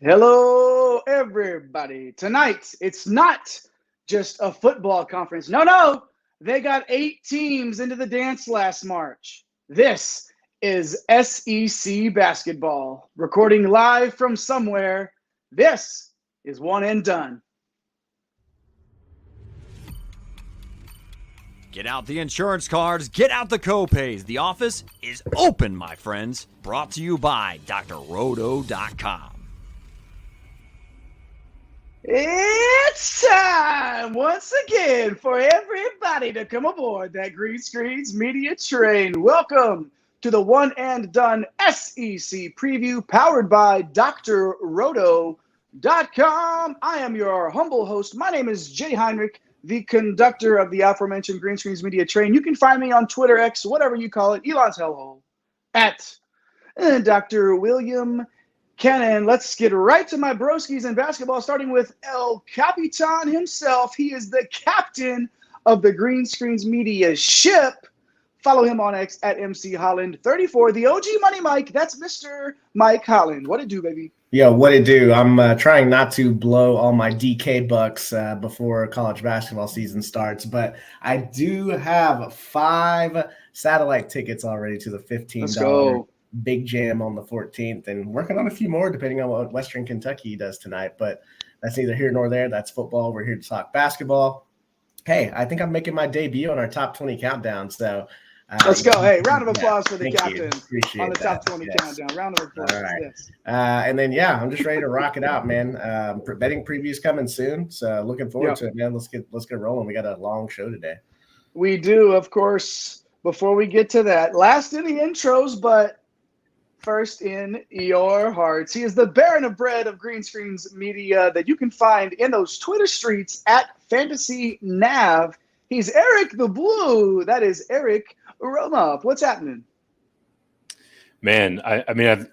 Hello, everybody. Tonight, it's not just a football conference. No. They got 8 teams into the dance last March. This is SEC basketball. Recording live from somewhere. This is One and Done. Get out the insurance cards, get out the copays. The office is open, my friends. Brought to you by drroto.com. It's time once again for everybody to come aboard that Green Screens Media train. Welcome to the One and Done SEC preview powered by drroto.com. I am your humble host. My name is Jay Heinrich, the conductor of the aforementioned Green Screens Media train. You can find me on Twitter, X, whatever you call it, Elon's hellhole, at Dr. William Cannon. Let's get right to my broskies in basketball, starting with El Capitan himself. He is the captain of the Green Screens Media ship. Follow him on X at MC Holland34. The OG Money Mike, that's Mr. Mike Holland. What it do, baby? Yo, what it do? I'm trying not to blow all my DK bucks before college basketball season starts, but I do have 5 satellite tickets already to the $15 Big Jam on the 14th, and working on a few more depending on what Western Kentucky does tonight. But that's neither here nor there. That's football. We're here to talk basketball. Hey, I think I'm making my debut on our top 20 countdown. So let's go. Hey, round of applause for the captain on the that. top 20 countdown. Round of applause. All right. Yes. And then, I'm just ready to rock it out, man. Betting previews coming soon. So looking forward to it, man. Let's get rolling. We got a long show today. We do, of course. Before we get to that, last in the intros, but first in your hearts. He is the Baron of Bread of Green Screens Media that you can find in those Twitter streets at Fantasy Nav. He's Eric the Blue. That is Eric Romoff. What's happening? Man, I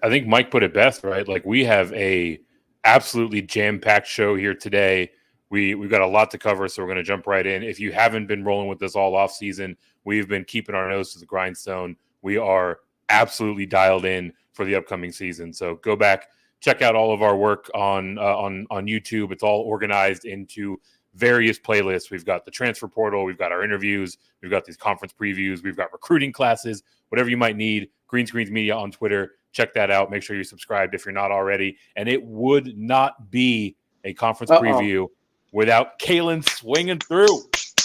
think Mike put it best, right? Like, we have a absolutely jam-packed show here today. We've got a lot to cover, so we're going to jump right in. If you haven't been rolling with us all off season, we've been keeping our nose to the grindstone. We are absolutely dialed in for the upcoming season. So go back, check out all of our work on YouTube. It's all organized into various playlists. We've got the transfer portal, we've got our interviews, we've got these conference previews, we've got recruiting classes, whatever you might need. Green Screens Media on Twitter. Check that out. Make sure you're subscribed if you're not already. And it would not be a conference preview without Kalen swinging through.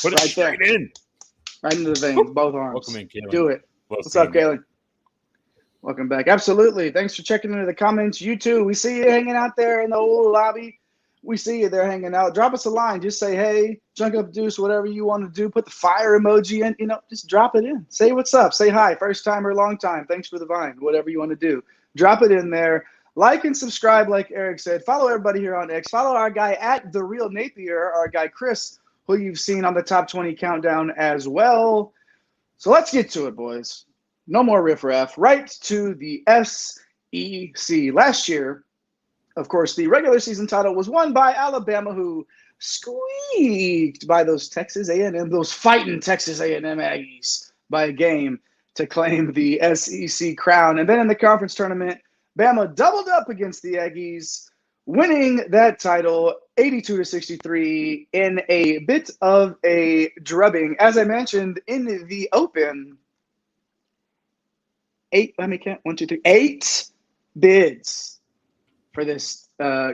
Put it right straight there. in. Right into the veins, both arms. Welcome in, Kalen. Do it. What's up, Kalen? Welcome back. Absolutely. Thanks for checking into the comments. You too. We see you hanging out there in the old lobby. We see you there hanging out. Drop us a line. Just say, hey, junk up deuce, whatever you want to do. Put the fire emoji in. Just drop it in. Say what's up. Say hi. First time or long time. Thanks for the vine. Whatever you want to do. Drop it in there. Like and subscribe, like Eric said. Follow everybody here on X. Follow our guy at The Real Napier, our guy Chris, who you've seen on the top 20 countdown as well. So let's get to it, boys. No more riffraff. Right to the SEC. Last year, of course, the regular season title was won by Alabama, who squeaked by those fighting Texas A&M Aggies by a game to claim the SEC crown. And then in the conference tournament, Bama doubled up against the Aggies, winning that title 82-63 in a bit of a drubbing. As I mentioned in the open, 8 bids for this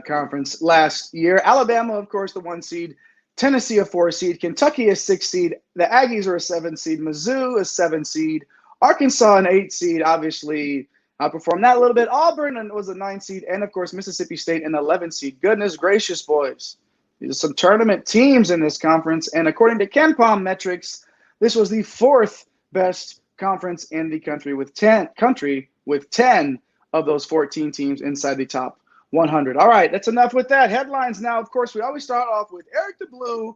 conference last year. Alabama, of course, the 1 seed. Tennessee, a 4 seed. Kentucky, a 6 seed. The Aggies are a 7 seed. Mizzou, a 7 seed. Arkansas, an 8 seed. Obviously, outperformed that a little bit. Auburn was a 9 seed. And, of course, Mississippi State, an 11 seed. Goodness gracious, boys. These are some tournament teams in this conference. And according to KenPom metrics, this was the 4th best conference in the country with 10 of those 14 teams inside the top 100. All right, that's enough with that. Headlines now. Of course, we always start off with Eric the Blue.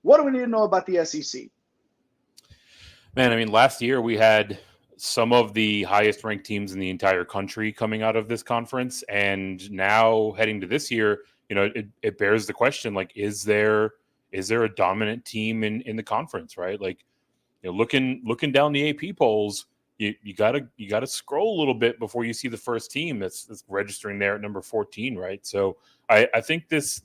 What do we need to know about the SEC? Man, last year we had some of the highest ranked teams in the entire country coming out of this conference. And now heading to this year, it bears the question, like, is there a dominant team in the conference, right? Like, looking down the AP polls, you gotta scroll a little bit before you see the first team that's registering there at number 14, right? So I think this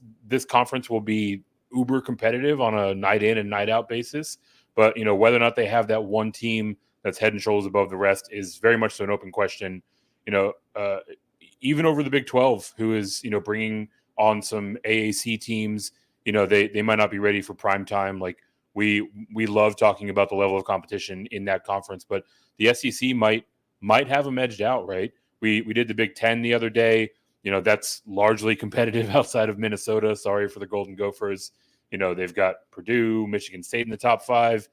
conference will be uber competitive on a night in and night out basis, but whether or not they have that one team that's head and shoulders above the rest is very much so an open question. Even over the Big 12, who is bringing on some AAC teams, they might not be ready for prime time. Like we love talking about the level of competition in that conference, but the SEC might have them edged out, right? We did the Big 10 the other day. That's largely competitive outside of Minnesota. Sorry for the Golden Gophers. They've got Purdue, Michigan State in the top 5.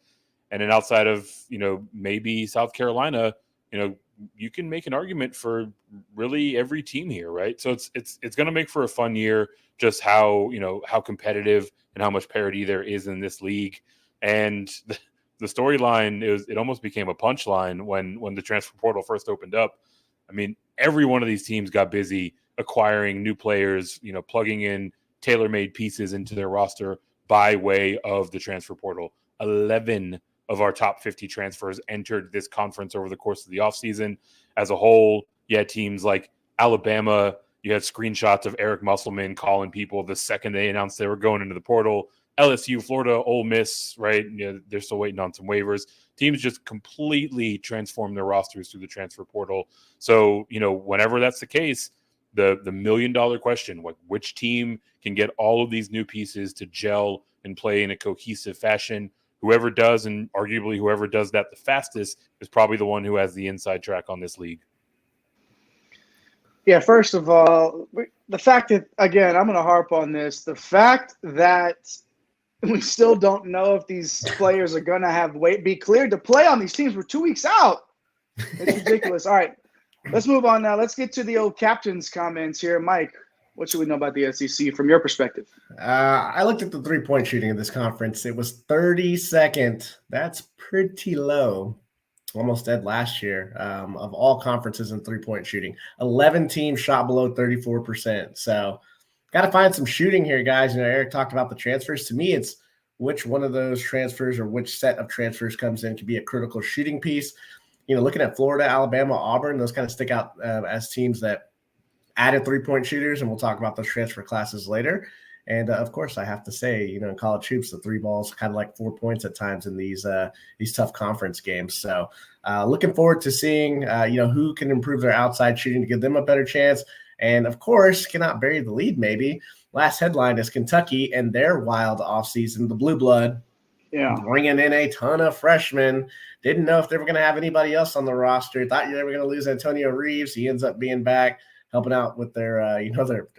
And then outside of, maybe South Carolina, you can make an argument for really every team here, right? So it's going to make for a fun year, just how competitive and how much parity there is in this league. And the storyline it almost became a punchline when the transfer portal first opened up. I mean, every one of these teams got busy acquiring new players, plugging in tailor-made pieces into their roster by way of the transfer portal. 11 of our top 50 transfers entered this conference over the course of the offseason. As a whole, you had teams like Alabama. You had screenshots of Eric Musselman calling people the second they announced they were going into the portal. LSU, Florida, Ole Miss, right? They're still waiting on some waivers. Teams just completely transformed their rosters through the transfer portal. So, whenever that's the case, the $1 million question, which team can get all of these new pieces to gel and play in a cohesive fashion? Whoever does, and arguably whoever does that the fastest, is probably the one who has the inside track on this league. Yeah, first of all, the fact that, again, I'm going to harp on this, the fact that we still don't know if these players are going to be cleared to play on these teams. We're 2 weeks out. It's ridiculous. All right, let's move on now. Let's get to the old captain's comments here. Mike, what should we know about the SEC from your perspective? I looked at the three-point shooting in this conference. It was 32nd. That's pretty low. Almost dead last year of all conferences in three-point shooting. 11 teams shot below 34%. So got to find some shooting here, guys. Eric talked about the transfers. To me, it's which one of those transfers or which set of transfers comes in to be a critical shooting piece. Looking at Florida, Alabama, Auburn, those kind of stick out as teams that added three-point shooters, and we'll talk about those transfer classes later. And, of course, I have to say, in college hoops, the three ball's kind of like 4 points at times in these tough conference games. So looking forward to seeing, who can improve their outside shooting to give them a better chance. And, of course, cannot bury the lead maybe. Last headline is Kentucky and their wild offseason, the Blue Blood, bringing in a ton of freshmen. Didn't know if they were going to have anybody else on the roster. Thought they were going to lose Antonio Reeves. He ends up being back, helping out with their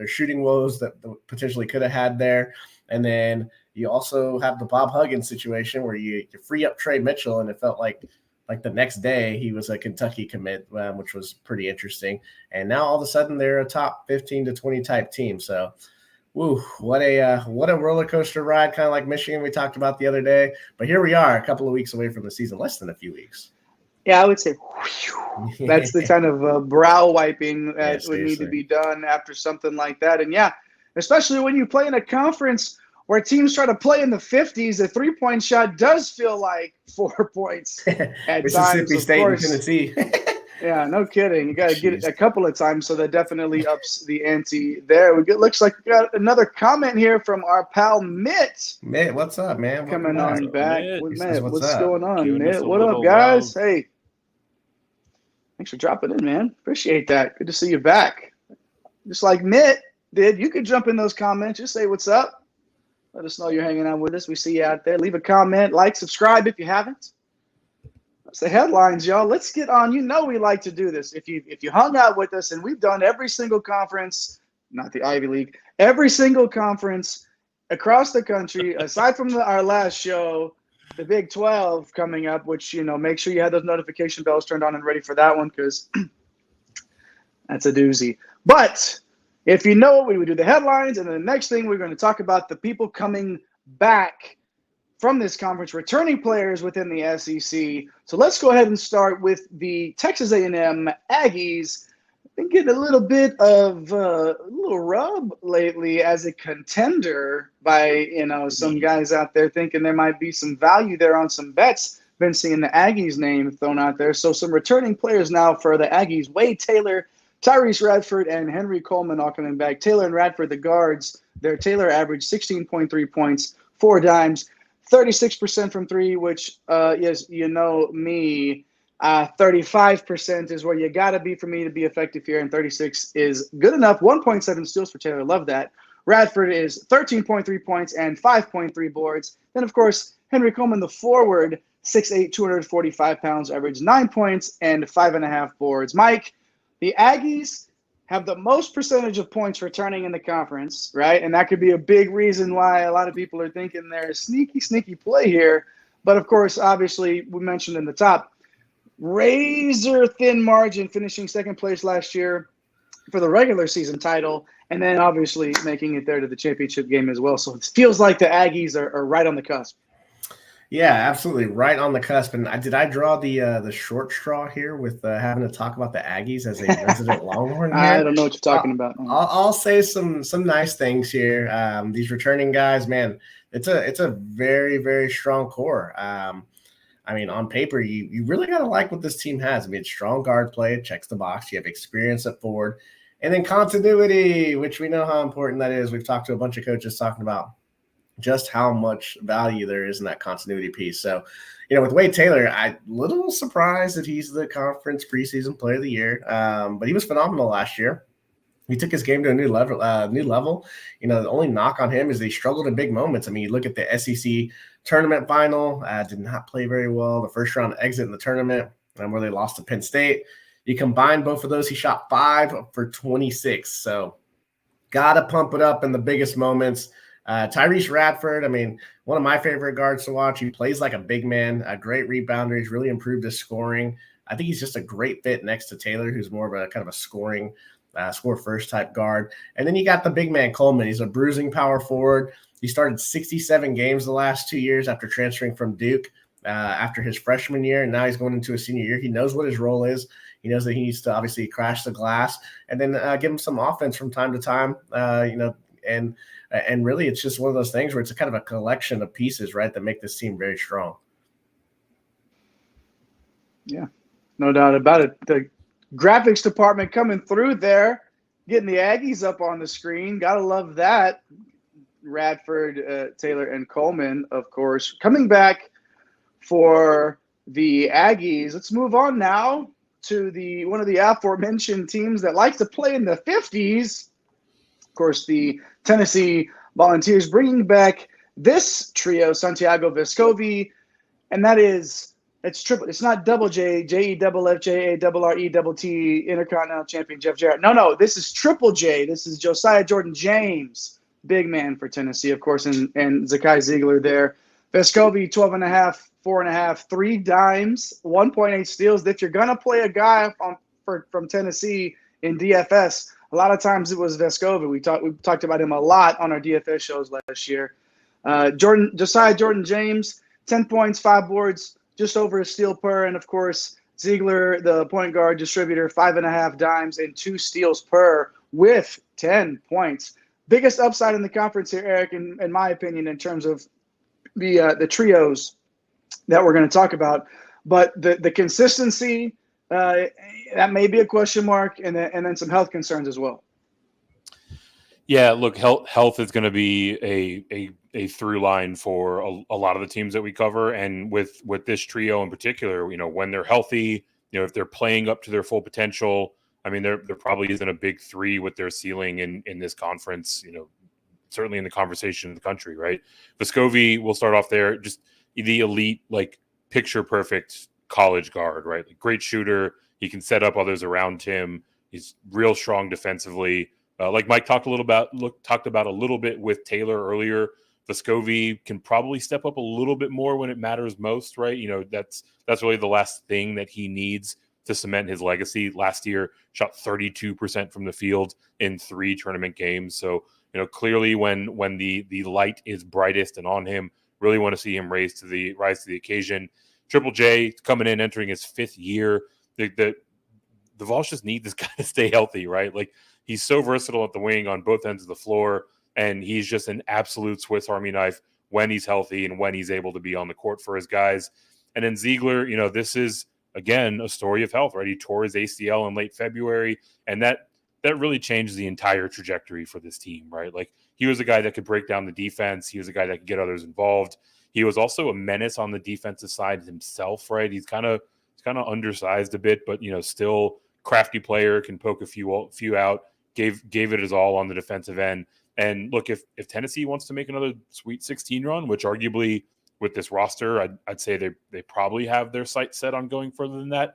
shooting woes that potentially could have had there. And then you also have the Bob Huggins situation where you free up Trey Mitchell, and it felt like the next day he was a Kentucky commit, which was pretty interesting. And now all of a sudden they're a top 15 to 20 type team. So, what a roller coaster ride, kind of like Michigan we talked about the other day. But here we are, a couple of weeks away from the season, less than a few weeks. Yeah, I would say that's the kind of brow wiping that would need to be done after something like that. And especially when you play in a conference where teams try to play in the 50s, the three-point shot does feel like 4 points at Mississippi times. State and Tennessee. Yeah, no kidding. You got to get it a couple of times, so that definitely ups the ante there. Looks like we got another comment here from our pal Mitt. Mitt, what's up, man? Coming on back. Mitt, what's going on, Giving Mitt? us a What up, little guys? love. Hey, thanks for dropping in, man. Appreciate that. Good to see you back. Just like Mitt did, you could jump in those comments. Just say what's up. Let us know you're hanging out with us. We see you out there. Leave a comment, like, subscribe if you haven't. That's the headlines, y'all. Let's get on. We like to do this. If you hung out with us, and we've done every single conference, not the Ivy League, every single conference across the country, aside from our last show, the Big 12 coming up, which, make sure you have those notification bells turned on and ready for that one, because that's a doozy. But if you know it, we do the headlines, and then the next thing we're going to talk about the people coming back from this conference, returning players within the SEC. So let's go ahead and start with the Texas A&M Aggies. Been getting a little bit of a little rub lately as a contender by some guys out there thinking there might be some value there on some bets. been seeing the Aggies name thrown out there. So some returning players now for the Aggies: Wade Taylor, Tyrese Radford, and Henry Coleman all coming back. Taylor and Radford, the guards. Taylor averaged 16.3 points, 4 dimes, 36% from three, which, yes, you know me, 35% is where you got to be for me to be effective here, and 36 is good enough. 1.7 steals for Taylor. Love that. Radford is 13.3 points and 5.3 boards. Then, of course, Henry Coleman, the forward, 6'8", 245 pounds, average 9 points and 5.5 boards. Mike, the Aggies have the most percentage of points returning in the conference, right? And that could be a big reason why a lot of people are thinking there's sneaky play here. But, of course, obviously, we mentioned in the top, razor thin margin, finishing second place last year for the regular season title, and then obviously making it there to the championship game as well. So it feels like the Aggies are right on the cusp. Yeah, absolutely, right on the cusp. And did I draw the short straw here with having to talk about the Aggies as a resident Longhorn here? I don't know what you're talking about. I'll say some nice things here. These returning guys, man, it's a very, very strong core. I mean, on paper, you really got to like what this team has. I mean, strong guard play, it checks the box. You have experience at forward. And then continuity, which we know how important that is. We've talked to a bunch of coaches talking about just how much value there is in that continuity piece. So, with Wade Taylor, I'm a little surprised that he's the conference preseason player of the year. But he was phenomenal last year. He took his game to a new level. The only knock on him is he struggled in big moments. I mean, you look at the SEC tournament final, did not play very well. The first round exit in the tournament, where they lost to Penn State. You combine both of those, he shot 5 for 26. So, got to pump it up in the biggest moments. Tyrese Radford, I mean, one of my favorite guards to watch. He plays like a big man, a great rebounder. He's really improved his scoring. I think he's just a great fit next to Taylor, who's more of a kind of a scoring, score first type guard. And then you got the big man Coleman. He's a bruising power forward. He started 67 games the last 2 years after transferring from Duke after his freshman year, and now he's going into a senior year. He knows what his role is. He knows that he needs to obviously crash the glass and then give him some offense from time to time, and really it's just one of those things where it's a kind of a collection of pieces, right, that make this team very strong. Yeah, no doubt about it. The graphics department coming through there, getting the Aggies up on the screen. Got to love that. Radford, Taylor, and Coleman, of course, coming back for the Aggies. Let's move on now to one of the aforementioned teams that likes to play in the 50s. Of course, the Tennessee Volunteers, bringing back this trio, Santiago Vescovi, and it's triple. It's not double J, JEFFJARRET Intercontinental Champion Jeff Jarrett. No, this is triple J. This is Josiah Jordan James, big man for Tennessee, of course, and Zakai Ziegler there. Vescovi, 12.5, 4.5, 3 dimes, 1.8 steals. If you're gonna play a guy from Tennessee in DFS, a lot of times it was Vescovi. We talked about him a lot on our DFS shows last year. Josiah Jordan James, 10 points, 5 boards, just over a steal per. And, of course, Ziegler, the point guard distributor, 5.5 dimes and 2 steals per with 10 points. Biggest upside in the conference here, Eric, in my opinion, in terms of the trios that we're going to talk about. But the consistency, that may be a question mark, and then some health concerns as well. Yeah, look, health is going to be a through line for a lot of the teams that we cover, and with this trio in particular, when they're healthy, if they're playing up to their full potential, I mean, there probably isn't a big 3 with their ceiling in this conference. Certainly in the conversation in the country, right? Vescovi, we'll start off there, just the elite, like picture perfect college guard, right? Like, great shooter. He can set up others around him. He's real strong defensively. Like Mike talked about a little bit with Taylor earlier. Vescovi can probably step up a little bit more when it matters most, right? That's really the last thing that he needs to cement his legacy. Last year, shot 32% from the field in 3 tournament games. So, clearly when the light is brightest and on him, really want to see him rise to the occasion. Triple J coming in, entering his 5th year. The Vols just need this guy to stay healthy, right? Like, he's so versatile at the wing on both ends of the floor, and he's just an absolute Swiss Army knife when he's healthy and when he's able to be on the court for his guys. And then Ziegler, this is, again, a story of health, right? He tore his ACL in late February, and that really changed the entire trajectory for this team, right? Like, he was a guy that could break down the defense. He was a guy that could get others involved. He was also a menace on the defensive side himself, right? He's kind of undersized a bit, but still crafty player, can poke a few out. Gave it his all on the defensive end. And look, if Tennessee wants to make another Sweet 16 run, which arguably with this roster, I'd say they probably have their sights set on going further than that.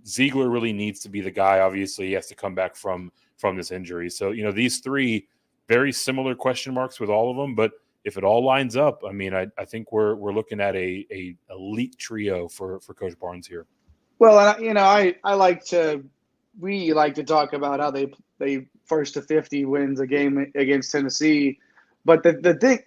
Ziegler really needs to be the guy. Obviously, he has to come back from this injury. So these three very similar question marks with all of them, but if it all lines up, I mean, I think we're looking at a elite trio for Coach Barnes here. Well, we like to talk about how they first to 50 wins a game against Tennessee, but the thing,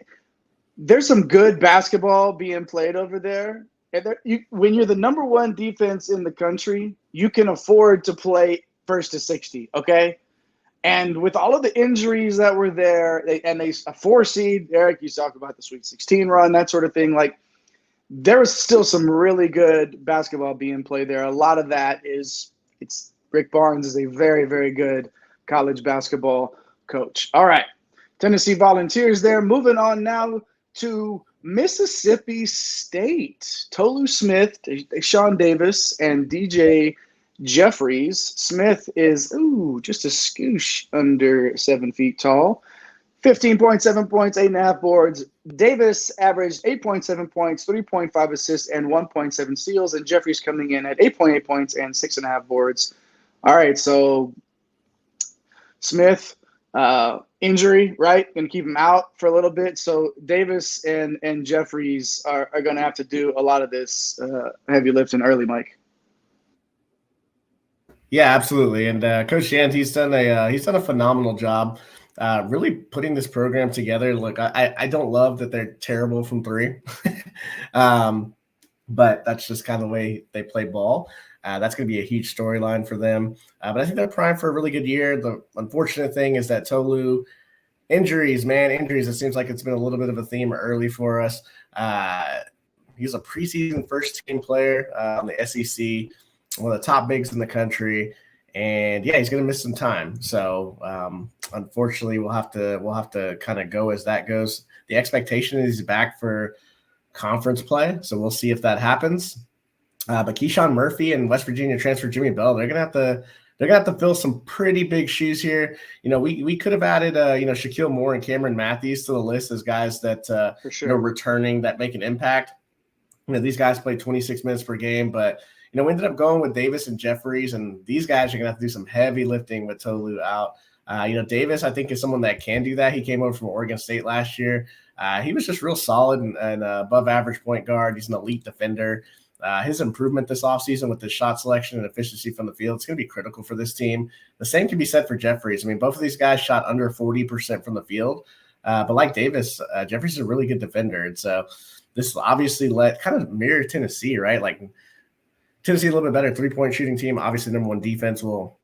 there's some good basketball being played over there. And when you're the number one defense in the country, you can afford to play first to 60. Okay. And with all of the injuries that were there, they a 4 seed, Eric, you talk about the Sweet 16 run, that sort of thing. Like, there was still some really good basketball being played there. A lot of that it's Rick Barnes is a very, very good college basketball coach. All right, Tennessee Volunteers there. Moving on now to Mississippi State. Tolu Smith, Sean Davis, and DJ Jeffries. Smith is just a scoosh under 7 feet tall. 15.7 points, 8.5 boards. Davis averaged 8.7 points, 3.5 assists, and 1.7 steals. And Jeffries coming in at 8.8 points and 6.5 boards. All right, so Smith, injury, right? Going to keep him out for a little bit. So Davis and Jeffries are going to have to do a lot of this heavy lifting early, Mike. Yeah, absolutely. And Coach Shand, he's done a phenomenal job really putting this program together. Look, I don't love that they're terrible from three, but that's just kind of the way they play ball. That's going to be a huge storyline for them. But I think they're primed for a really good year. The unfortunate thing is that Tolu injuries. It seems like it's been a little bit of a theme early for us. He's a preseason first-team player on the SEC, one of the top bigs in the country. And yeah, he's going to miss some time. So unfortunately, we'll have to kind of go as that goes. The expectation is he's back for conference play, so we'll see if that happens. But Keyshawn Murphy and West Virginia transfer Jimmy Bell, they're gonna have to fill some pretty big shoes here. We could have added Shaquille Moore and Cameron Matthews to the list as guys that for sure. Returning that make an impact. These guys played 26 minutes per game, but we ended up going with Davis and Jeffries, and these guys are going to have to do some heavy lifting with Tolu out. Davis, I think, is someone that can do that. He came over from Oregon State last year. He was just real solid and above average point guard. He's an elite defender. His improvement this offseason with his shot selection and efficiency from the field, it's going to be critical for this team. The same can be said for Jeffries. I mean, both of these guys shot under 40% from the field. But like Davis, Jeffries is a really good defender. And so this obviously kind of mirror Tennessee, right? Like, Tennessee a little bit better three-point shooting team. Obviously, number one defense. Well,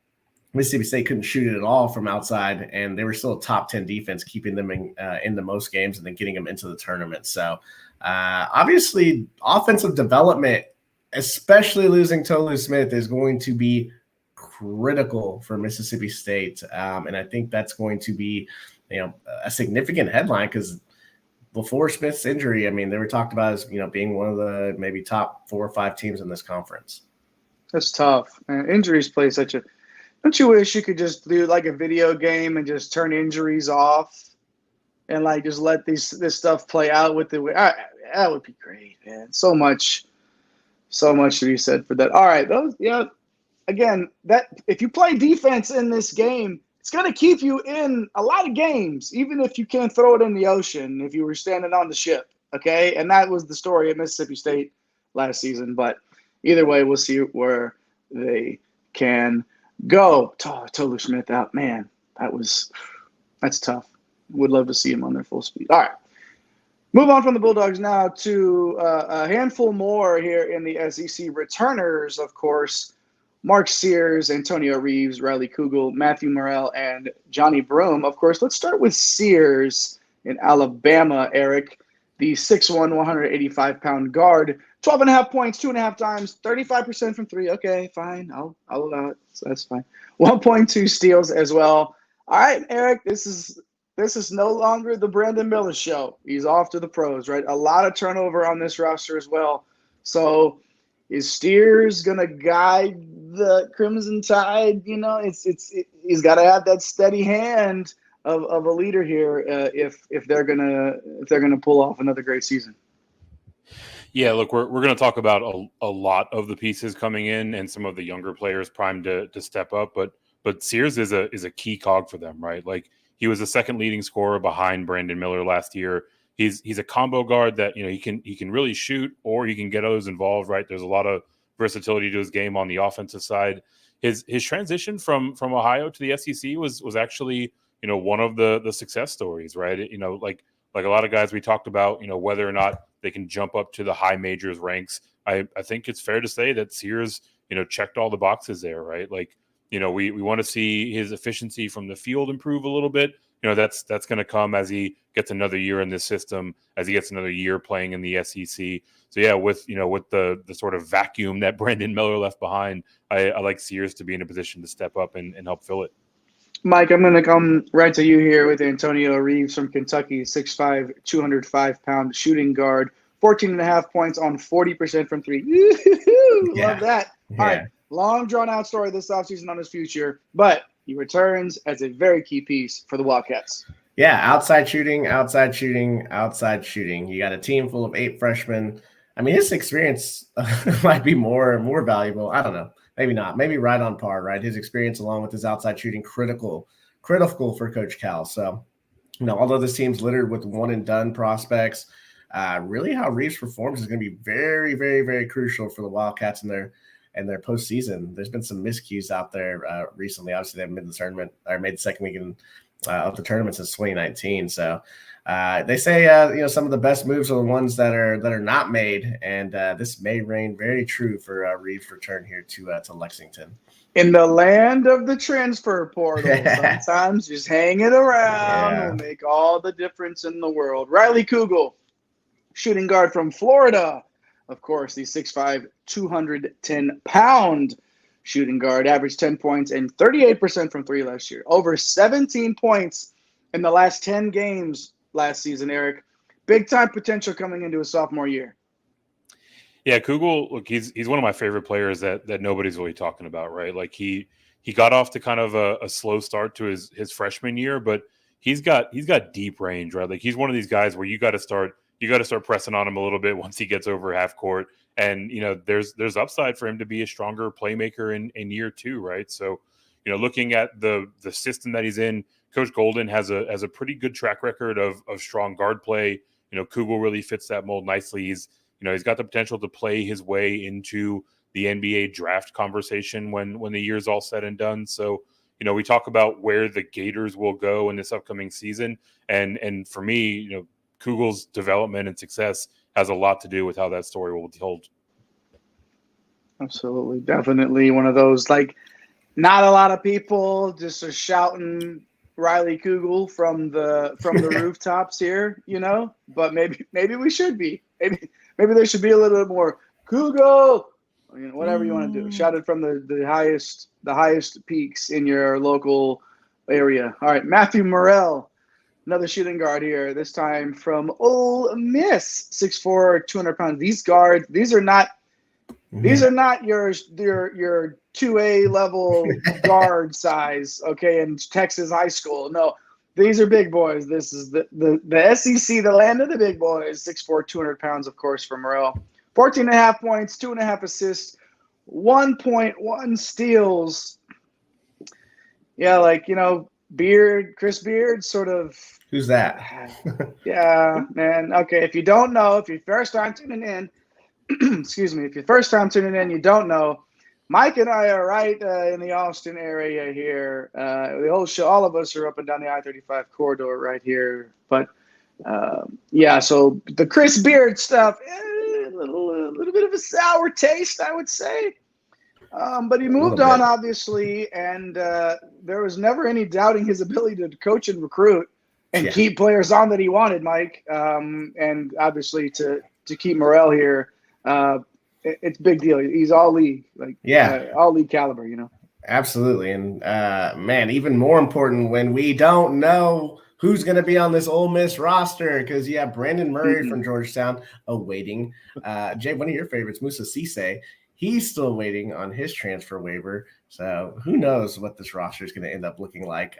Mississippi State couldn't shoot it at all from outside, and they were still a top 10 defense, keeping them in the most games and then getting them into the tournament. So, obviously, offensive development, especially losing Tolu Smith, is going to be critical for Mississippi State, and I think that's going to be, a significant headline because before Smith's injury, I mean, they were talked about as, being one of the maybe top 4 or 5 teams in this conference. That's tough. Man, injuries play such a – don't you wish you could just do like a video game and just turn injuries off and like just let this stuff play out with that would be great, man. So much to be said for that. All right. Again, that if you play defense in this game, it's going to keep you in a lot of games, even if you can't throw it in the ocean, if you were standing on the ship, okay? And that was the story at Mississippi State last season. But either way, we'll see where they can go. Tolu Smith out. Man, that's tough. Would love to see him on their full speed. All right. Move on from the Bulldogs now to a handful more here in the SEC. Returners, of course, Mark Sears, Antonio Reeves, Riley Kugel, Matthew Morrell, and Johnny Broom. Of course, let's start with Sears in Alabama, Eric. the 6'1", 185-pound guard. 12.5 points, 2.5 times, 35% from three. Okay, fine. I'll allow it. So that's fine. 1.2 steals as well. All right, Eric, this is no longer the Brandon Miller show. He's off to the pros, right? A lot of turnover on this roster as well. So is Steers gonna guide the Crimson Tide? You know, he's got to have that steady hand of a leader here if they're gonna pull off another great season. Yeah, look, we're going to talk about a lot of the pieces coming in and some of the younger players primed to step up, but Sears is a key cog for them, right? Like, he was the second leading scorer behind Brandon Miller last year. He's a combo guard that, you know, he can really shoot or he can get others involved, right? There's a lot of versatility to his game on the offensive side. His transition from Ohio to the SEC was actually, you know, one of the success stories, right? You know, like a lot of guys we talked about, you know, whether or not they can jump up to the high majors ranks. I think it's fair to say that Sears, you know, checked all the boxes there, right? Like, you know, we want to see his efficiency from the field improve a little bit. You know, that's going to come as he gets another year in this system, as he gets another year playing in the SEC. So yeah, with the sort of vacuum that Brandon Miller left behind, I like Sears to be in a position to step up and help fill it. Mike, I'm going to come right to you here with Antonio Reeves from Kentucky, 6'5", 205-pound shooting guard, 14.5 points on 40% from three. Yeah. Love that. Yeah. All right, long drawn-out story this offseason on his future, but he returns as a very key piece for the Wildcats. Yeah, outside shooting. You got a team full of 8 freshmen. I mean, his experience might be more valuable. I don't know. Maybe not. Maybe right on par, right? His experience along with his outside shooting, critical for Coach Cal. So, you know, although this team's littered with one-and-done prospects, really how Reeves performs is going to be very, very, very crucial for the Wildcats in their postseason. There's been some miscues out there recently. Obviously, they haven't made the tournament or made the second weekend of the tournament since 2019. So they say you know, some of the best moves are the ones that are not made, and this may reign very true for Reeves' return here to Lexington. In the land of the transfer portal, sometimes just hanging around will make all the difference in the world. Riley Kugel, shooting guard from Florida. Of course, the 6'5", 210-pound shooting guard, averaged 10 points and 38% from three last year. Over 17 points in the last 10 games last season, Eric. Big-time potential coming into his sophomore year. Yeah, Kugel, look, he's one of my favorite players that nobody's really talking about, right? Like, he got off to kind of a slow start to his freshman year, but he's got deep range, right? Like, he's one of these guys where you got to start pressing on him a little bit once he gets over half court. And, you know, there's upside for him to be a stronger playmaker in year two, right? So, you know, looking at the system that he's in, Coach Golden has a pretty good track record of strong guard play. You know, Kugel really fits that mold nicely. He's got the potential to play his way into the NBA draft conversation when the year's all said and done. So, you know, we talk about where the Gators will go in this upcoming season. And for me, you know, Kugel's development and success has a lot to do with how that story will be told. Absolutely. Definitely one of those, like, not a lot of people just are shouting Riley Kugel from the rooftops here, you know, but maybe we should be. Maybe there should be a little bit more Kugel, you know, whatever you want to do. Shout it from the highest peaks in your local area. All right, Matthew Morrell, another shooting guard here, this time from Ole Miss, 6'4", 200 pounds. These guards, these are not your 2A level guard size, okay, in Texas high school. No, these are big boys. This is the SEC, the land of the big boys. 6'4", 200 pounds, of course, from Morrell. 14.5 points, 2.5 assists, 1.1 steals. Yeah, like, you know, Chris Beard, sort of. Who's that? Yeah, man. Okay, if you don't know, if you're first time tuning in, excuse me, if you're first time tuning in, you don't know, Mike and I are right in the Austin area here. The whole show, all of us are up and down the I-35 corridor right here. But, yeah, so the Chris Beard stuff, a little bit of a sour taste, I would say. But he moved on, obviously, and there was never any doubting his ability to coach and recruit. and keep players on that he wanted, Mike. And obviously to keep Morrell here, it's a big deal. He's all league, all league caliber, you know. Absolutely. And man, even more important when we don't know who's going to be on this Ole Miss roster, because you have Brandon Murray from Georgetown awaiting. Jay, one of your favorites, Musa Cisse, he's still waiting on his transfer waiver. So who knows what this roster is going to end up looking like.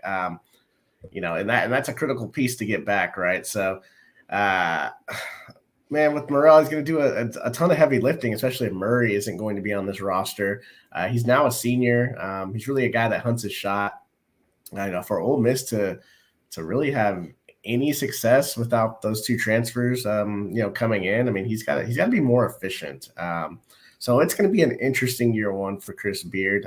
You know, and that's a critical piece to get back, right? So, man, with Morrell, he's going to do a ton of heavy lifting, especially if Murray isn't going to be on this roster. He's now a senior. He's really a guy that hunts his shot. I know for Ole Miss to really have any success without those two transfers, coming in. I mean, he's got to be more efficient. So it's going to be an interesting year one for Chris Beard.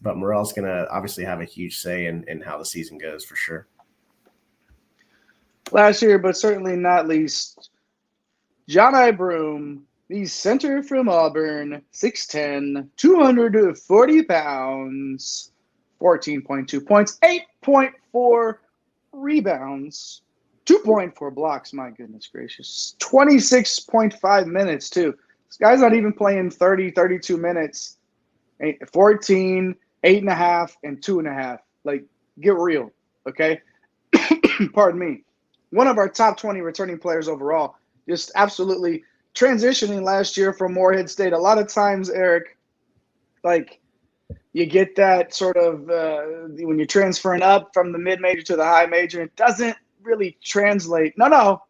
But Morrell's going to obviously have a huge say in how the season goes for sure. Last year, but certainly not least, John Broome, the center from Auburn, 6'10", 240 pounds, 14.2 points, 8.4 rebounds, 2.4 blocks, my goodness gracious, 26.5 minutes too. This guy's not even playing 30, 32 minutes, 14, 8.5, and 2.5. Like, get real, okay? Pardon me. One of our top 20 returning players overall, just absolutely transitioning last year from Morehead State. A lot of times, Eric, like you get that sort of when you're transferring up from the mid-major to the high major, it doesn't really translate. No.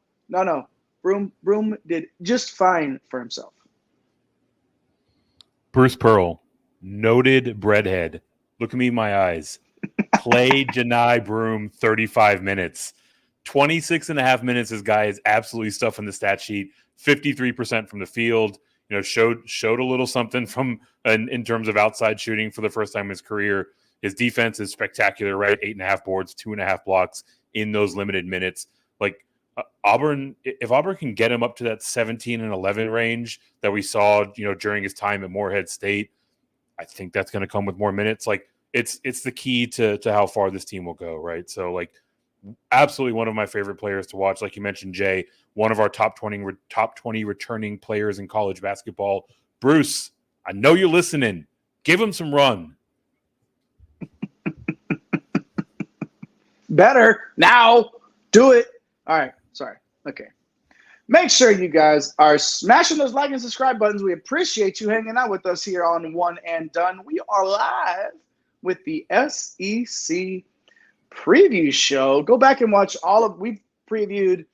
Broome did just fine for himself. Bruce Pearl, noted breadhead. Look at me in my eyes. Play John Broome 35 minutes. 26.5 minutes, this guy is absolutely stuffing the stat sheet. 53% from the field. You know, showed a little something from in terms of outside shooting for the first time in his career. His defense is spectacular, right? 8.5 boards, 2.5 blocks in those limited minutes. Like Auburn, if Auburn can get him up to that 17 and 11 range that we saw, during his time at Morehead State, I think that's going to come with more minutes. Like it's the key to how far this team will go, right? So like absolutely one of my favorite players to watch. Like you mentioned, Jay, one of our top 20 returning players in college basketball. Bruce, I know you're listening. Give him some run. Better now. Do it. All right. Sorry. Okay. Make sure you guys are smashing those like and subscribe buttons. We appreciate you hanging out with us here on One and Done. We are live with the SEC preview show. Go back and watch we previewed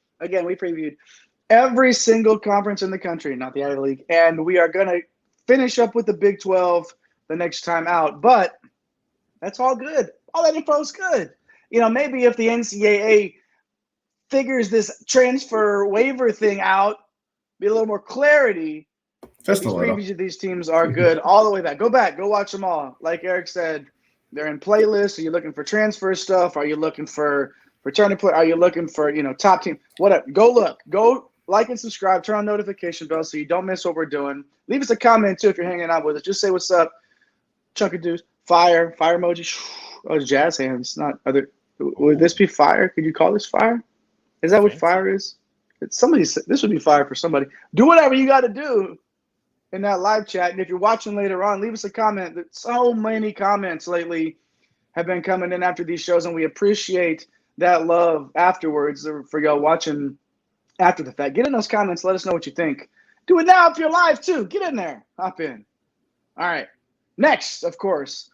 every single conference in the country, not the Ivy League, and we are going to finish up with the Big 12 the next time out, but that's all good. All that info is good. Maybe if the NCAA figures this transfer waiver thing out, be a little more clarity. Just these a little. previews of these teams are good all the way back. Go watch them all. Like Eric said, they're in playlists. Are you looking for transfer stuff? Are you looking for returning play? Are you looking for, top team? Whatever. Go look. Go like and subscribe. Turn on notification bell so you don't miss what we're doing. Leave us a comment, too, if you're hanging out with us. Just say what's up. Chunk of dudes. Fire emoji. Oh, it's jazz hands. Not other. Would this be fire? Could you call this fire? Is that what fire is? This would be fire for somebody. Do whatever you got to do in that live chat. And if you're watching later on, leave us a comment. So many comments lately have been coming in after these shows, and we appreciate that love afterwards for y'all watching after the fact. Get in those comments. Let us know what you think. Do it now if you're live, too. Get in there. Hop in. All right. Next, of course,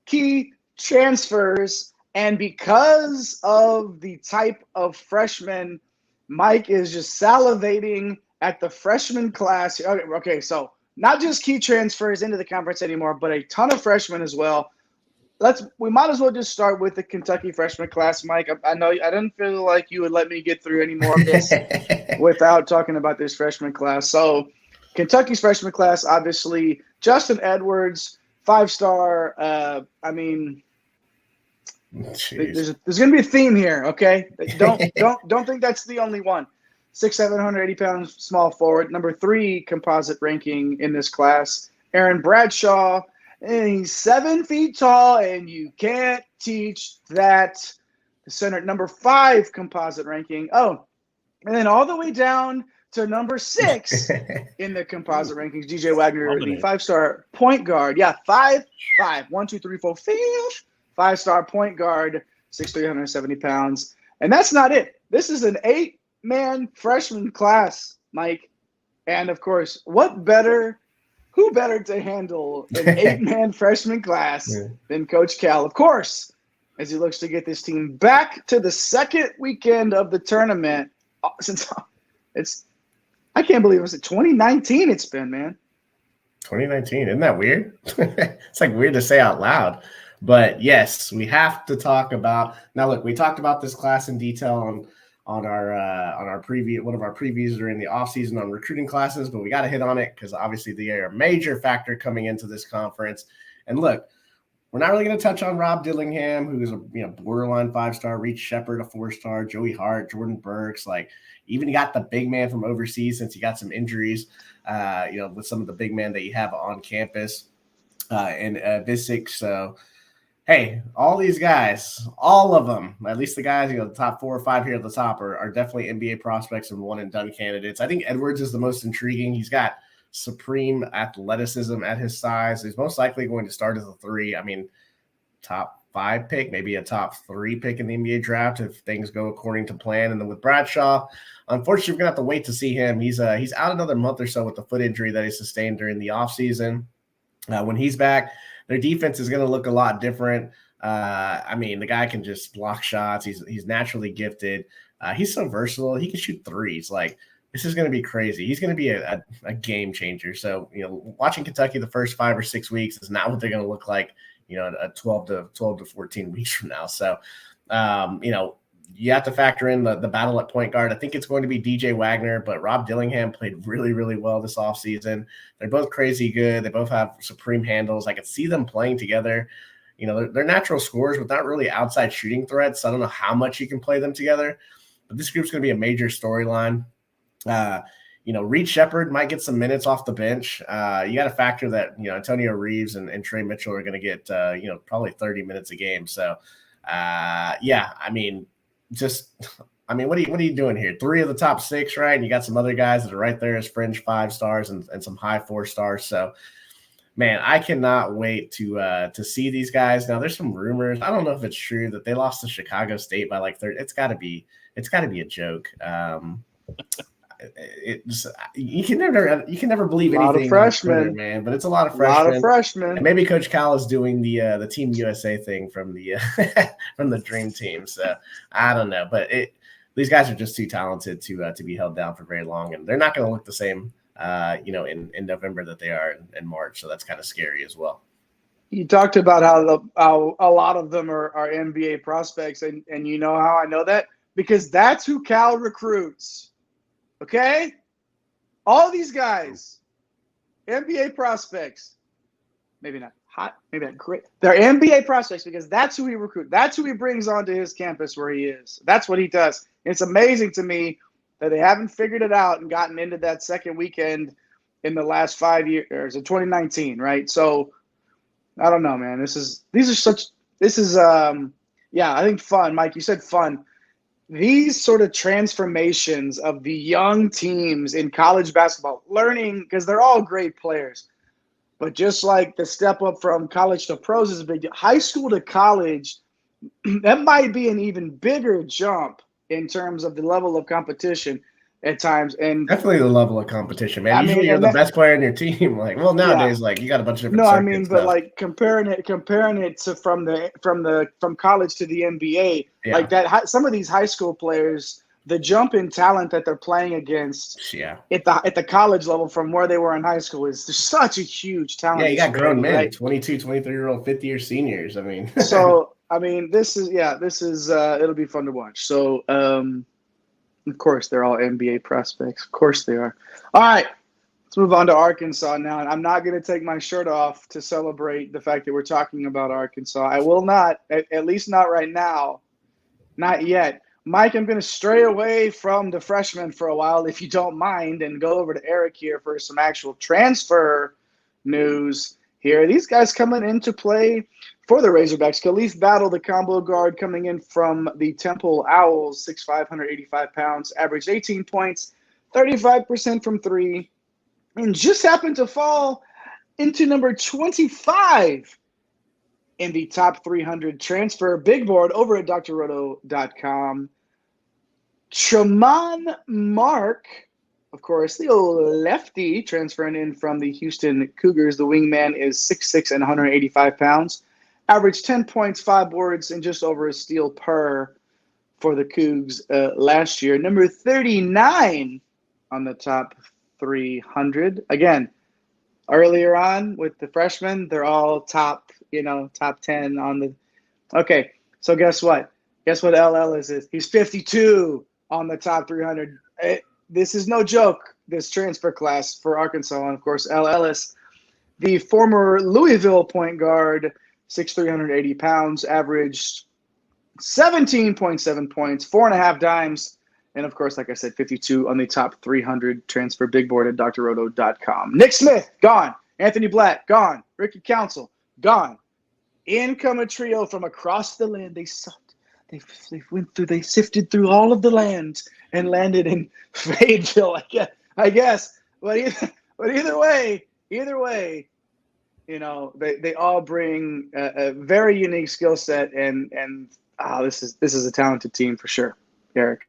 key transfers. And because of the type of freshman, Mike is just salivating at the freshman class. Okay, so not just key transfers into the conference anymore, but a ton of freshmen as well. We might as well just start with the Kentucky freshman class, Mike. I know I didn't feel like you would let me get through any more of this without talking about this freshman class. So Kentucky's freshman class, obviously, Justin Edwards, 5-star. There's going to be a theme here, okay? Don't think that's the only one. 6'7", 180 pounds, small forward. Number 3 composite ranking in this class. Aaron Bradshaw, and he's 7 feet tall, and you can't teach that. the center at number 5 composite ranking. Oh, and then all the way down to number 6 in the composite rankings, DJ Wagner, the 5-star point guard. Yeah, 5, 1, 2, 3, 4, 5. 5-star point guard, 6'3", 170 pounds. And that's not it. This is an 8-man freshman class, Mike. And, of course, who better to handle an 8-man freshman class than Coach Cal, of course, as he looks to get this team back to the second weekend of the tournament. I can't believe it's 2019 it's been, man. 2019, isn't that weird? It's like weird to say out loud. But yes, we have to talk about now. Look, we talked about this class in detail on our preview, one of our previews during the offseason on recruiting classes, but we got to hit on it because obviously they are a major factor coming into this conference. And look, we're not really going to touch on Rob Dillingham, who's a borderline 5-star, Reed Shepard, a 4-star, Joey Hart, Jordan Burks, even you got the big man from overseas since he got some injuries, with some of the big men that you have on campus and Visick. So, hey, all these guys, all of them, at least the guys, the top 4 or 5 here at the top are definitely NBA prospects and one-and-done candidates. I think Edwards is the most intriguing. He's got supreme athleticism at his size. He's most likely going to start as a 3. I mean, top 5 pick, maybe a top 3 pick in the NBA draft if things go according to plan. And then with Bradshaw, unfortunately, we're going to have to wait to see him. He's out another month or so with the foot injury that he sustained during the offseason. When he's back, their defense is going to look a lot different. The guy can just block shots. He's naturally gifted. He's so versatile. He can shoot threes. This is going to be crazy. He's going to be a game changer. So, watching Kentucky the first 5 or 6 weeks is not what they're going to look like, 12 to 14 weeks from now. So, you have to factor in the battle at point guard. I think it's going to be DJ Wagner, but Rob Dillingham played really, really well this offseason. They're both crazy good. They both have supreme handles. I could see them playing together. They're natural scorers, but not really outside shooting threats. So I don't know how much you can play them together. But this group's going to be a major storyline. Reed Shepard might get some minutes off the bench. You got to factor that, Antonio Reeves and Trey Mitchell are going to get, probably 30 minutes a game. So, what are you doing here? 3 of the top 6, right? And you got some other guys that are right there as fringe 5-stars and some high 4-stars. So, man, I cannot wait to see these guys. Now, there's some rumors. I don't know if it's true that they lost to Chicago State by 30. It's got to be a joke. You can never believe anything. A lot of freshmen, man, but it's a lot of freshmen. And maybe Coach Cal is doing the Team USA thing from the from the Dream Team. So I don't know, but these guys are just too talented to be held down for very long, and they're not going to look the same, in November that they are in March. So that's kind of scary as well. You talked about how a lot of them are NBA prospects, and you know how I know that? Because that's who Cal recruits. Okay? All these guys, NBA prospects, maybe not hot, maybe not great. They're NBA prospects because that's who he recruits. That's who he brings onto his campus where he is. That's what he does. It's amazing to me that they haven't figured it out and gotten into that second weekend in the last 5 years, in 2019, right? So, I don't know, man. I think fun. Mike, you said fun. These sort of transformations of the young teams in college basketball, learning, because they're all great players, but just like the step up from college to pros is a big deal. High school to college, that might be an even bigger jump in terms of the level of competition at times. And definitely the level of competition, man. Usually you're the best player in your team. Nowadays, you got a bunch of different but comparing it to from college to the NBA, like that, some of these high school players, the jump in talent that they're playing against at the college level from where they were in high school is just such a huge talent. Yeah, you got grown men, right? 22, 23-year-old, 50-year seniors. This is it'll be fun to watch. So, of course, they're all NBA prospects. Of course they are. All right, let's move on to Arkansas now. And I'm not going to take my shirt off to celebrate the fact that we're talking about Arkansas. I will not, at least not right now. Not yet. Mike, I'm going to stray away from the freshmen for a while, if you don't mind, and go over to Eric here for some actual transfer news here. These guys coming into play For the Razorbacks, Khalif Battle, the combo guard coming in from the Temple Owls, 6'5", 185 pounds, averaged 18 points, 35% from three, and just happened to fall into number 25 in the top 300 transfer big board over at drroto.com. Tremont Mark, of course, the old lefty transferring in from the Houston Cougars. The wingman is 6'6" and 185 pounds. Averaged 10 points, 5 boards, and just over a steal per for the Cougs last year. Number 39 on the top 300. Again, earlier on with the freshmen, they're all top 10 on the. Okay, so guess what? Guess what L. Ellis is? He's 52 on the top 300. This is no joke, this transfer class for Arkansas. And, of course, L. Ellis, the former Louisville point guard, 6'3", 180 pounds, averaged 17.7 points, 4.5 dimes, and, of course, like I said, 52 on the top 300 transfer big board at drroto.com. Nick Smith, gone. Anthony Black, gone. Ricky Council, gone. Incoming trio from across the land. They sifted through all of the land and landed in Fayetteville, I guess. But either way, they all bring a very unique skill set, and this is a talented team for sure, Eric.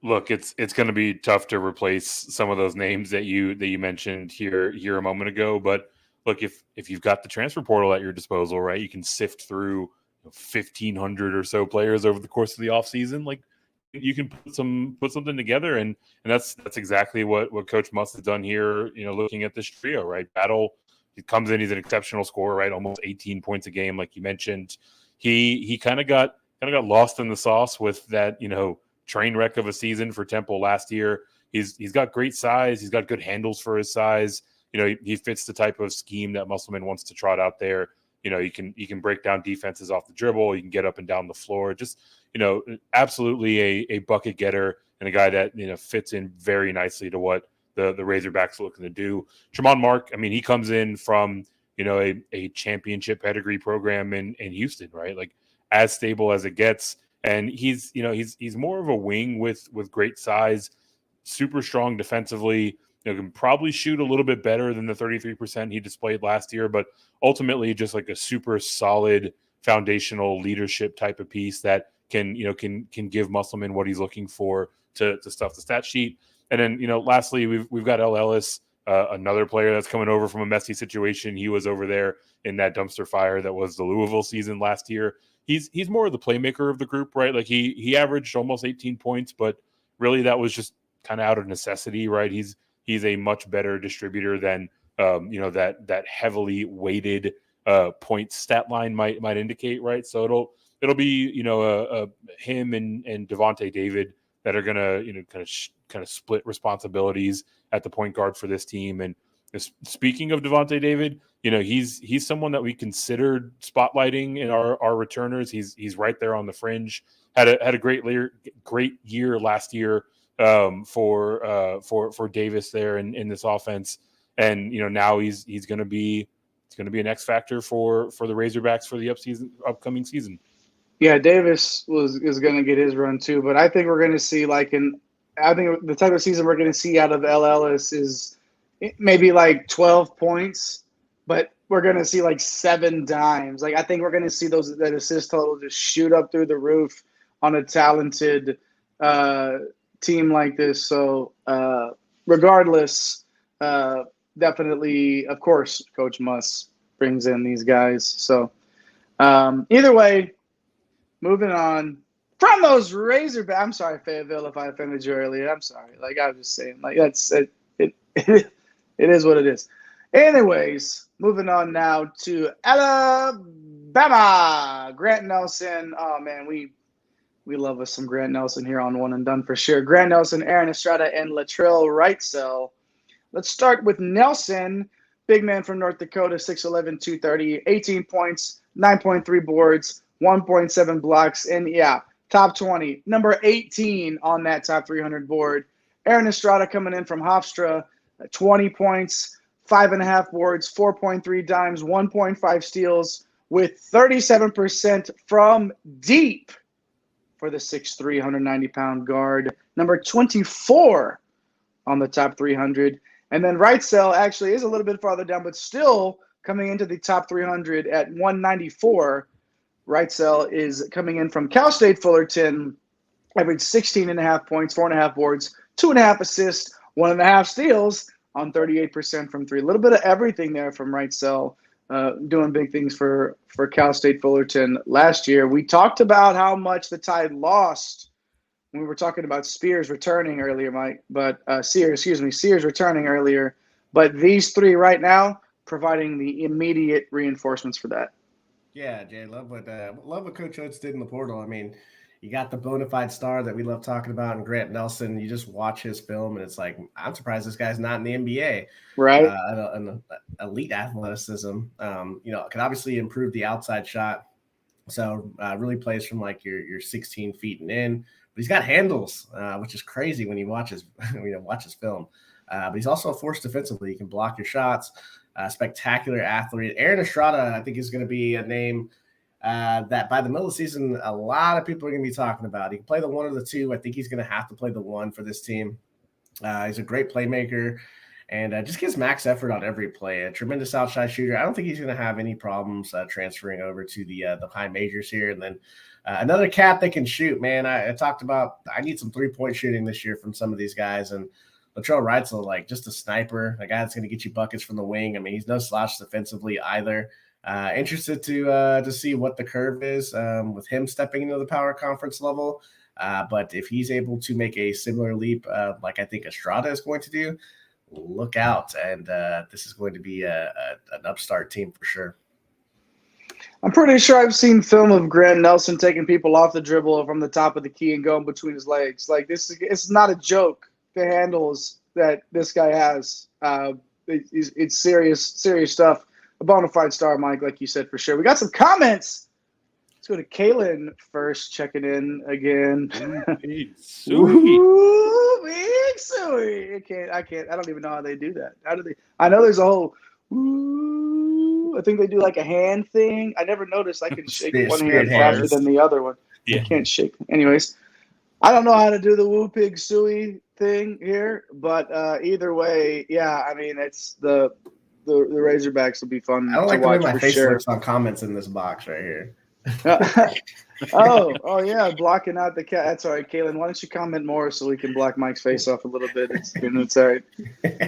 Look, it's going to be tough to replace some of those names that you mentioned here a moment ago. But look, if you've got the transfer portal at your disposal, right, you can sift through 1,500 or so players over the course of the offseason. Like, you can put something together, and that's exactly what Coach Muss has done here. Looking at this trio, right, Battle. He comes in, he's an exceptional scorer, right? Almost 18 points a game, like you mentioned. He kind of got lost in the sauce with that, train wreck of a season for Temple last year. He's got great size. He's got good handles for his size. He fits the type of scheme that Musselman wants to trot out there. He can break down defenses off the dribble. He can get up and down the floor. Just, absolutely a bucket getter and a guy that, fits in very nicely to what the Razorbacks are looking to do. Tremont Mark, he comes in from, a championship pedigree program in Houston, right? Like, as stable as it gets. And he's more of a wing with great size, super strong defensively. Can probably shoot a little bit better than the 33% he displayed last year, but ultimately just like a super solid foundational leadership type of piece that can give Musselman what he's looking for to stuff the stat sheet. And then, lastly, we've got L. Ellis, another player that's coming over from a messy situation. He was over there in that dumpster fire that was the Louisville season last year. He's more of the playmaker of the group, right? Like he averaged almost 18 points, but really that was just kind of out of necessity, right? He's a much better distributor than that heavily weighted point stat line might indicate, right? So it'll be him and Devontae David that are gonna kind of split responsibilities at the point guard for this team. And speaking of Devontae David, he's someone that we considered spotlighting in our returners. He's right there on the fringe. Had a great year last year for Davis there in this offense, and now he's going to be an X factor for the Razorbacks for the upcoming season. Yeah, Davis is going to get his run too, but I think we're going to see I think the type of season we're going to see out of L. Ellis is maybe 12 points, but we're going to see 7 dimes. I think we're going to see that assist total just shoot up through the roof on a talented team like this. So regardless, definitely, of course, Coach Muss brings in these guys. So either way, moving on from those Razorbacks. I'm sorry, Fayetteville, if I offended you earlier. I'm sorry. I was just saying, that's it. It is what it is. Anyways, moving on now to Alabama. Grant Nelson. Oh man, we love us some Grant Nelson here on One and Done for sure. Grant Nelson, Aaron Estrada, and Latrell Wrightsell. Let's start with Nelson, big man from North Dakota, 6'11", 230, 18 points, 9.3 boards, 1.7 blocks, and top 20, number 18 on that top 300 board. Aaron Estrada coming in from Hofstra, 20 points, 5.5 boards, 4.3 dimes, 1.5 steals, with 37% from deep for the 6'3", 190-pound guard. Number 24 on the top 300. And then Wrightsell actually is a little bit farther down, but still coming into the top 300 at 194. Wrightsell is coming in from Cal State Fullerton, averaged 16.5 points, 4.5 boards, 2.5 assists, 1.5 steals on 38% from three. A little bit of everything there from Wrightsell, doing big things for Cal State Fullerton last year. We talked about how much the Tide lost when we were talking about Spears returning earlier, Mike, but Sears returning earlier. But these three right now providing the immediate reinforcements for that. Yeah, Jay, love what Coach Oates did in the portal. I mean, you got the bona fide star that we love talking about in Grant Nelson. You just watch his film, and it's like, I'm surprised this guy's not in the NBA. Right. An elite athleticism, can obviously improve the outside shot. So really plays from like your 16 feet and in. But he's got handles, which is crazy when you watch his film. But he's also a force defensively. He can block your shots. Spectacular athlete. Aaron Estrada, I think, is going to be a name that by the middle of the season, a lot of people are going to be talking about. He can play the one or the two. I think he's going to have to play the one for this team. He's a great playmaker and just gives max effort on every play. A tremendous outside shooter. I don't think he's going to have any problems transferring over to the high majors here. And then another cat that can shoot, man. I talked about I need some three-point shooting this year from some of these guys. And Latrell Wrightsell, like just a sniper, a guy that's going to get you buckets from the wing. I mean, he's no slouch defensively either. Interested to see what the curve is with him stepping into the power conference level. But if he's able to make a similar leap, like I think Estrada is going to do, look out. And this is going to be an upstart team for sure. I'm pretty sure I've seen film of Grant Nelson taking people off the dribble from the top of the key and going between his legs. Like it's not a joke. The handles that this guy has, it's serious stuff. A bona fide star, Mike, like you said, for sure. We got some comments. Let's go to Kaylin first, checking in again. Big Ooh, big suey. I don't even know how they do that. How do they? I know there's a whole. Ooh, I think they do like a hand thing. I never noticed I can shake one hand faster than the other one. Yeah. I can't shake. Anyways, I don't know how to do the woo pig suey thing here, but either way, yeah. I mean, it's the Razorbacks will be fun. I don't like to watch the way my face sure. looks on comments in this box right here. oh yeah, blocking out the cat. That's all right, Kaylin. Why don't you comment more so we can block Mike's face off a little bit? It's all right.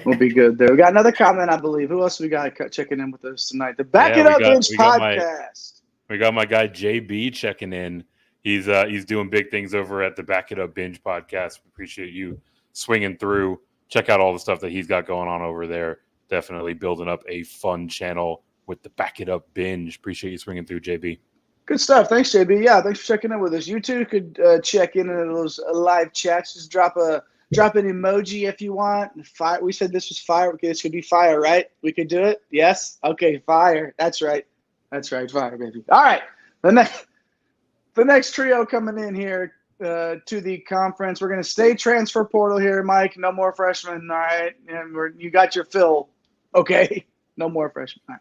We'll be good there. We got another comment, I believe. Who else we got checking in with us tonight? The Back It Up Bench podcast. We got my guy JB checking in. He's doing big things over at the Back It Up Binge podcast. We appreciate you swinging through. Check out all the stuff that he's got going on over there. Definitely building up a fun channel with the Back It Up Binge. Appreciate you swinging through, JB. Good stuff. Thanks, JB. Yeah, thanks for checking in with us. You too could check in those live chats. Just drop an emoji if you want. Fire. We said this was fire. Okay, this could be fire, right? We could do it. Yes. Okay, fire. That's right. Fire, baby. All right. The next trio coming in here to the conference. We're going to stay transfer portal here, Mike. No more freshmen. All right, and you got your fill. Okay, no more freshmen. All right.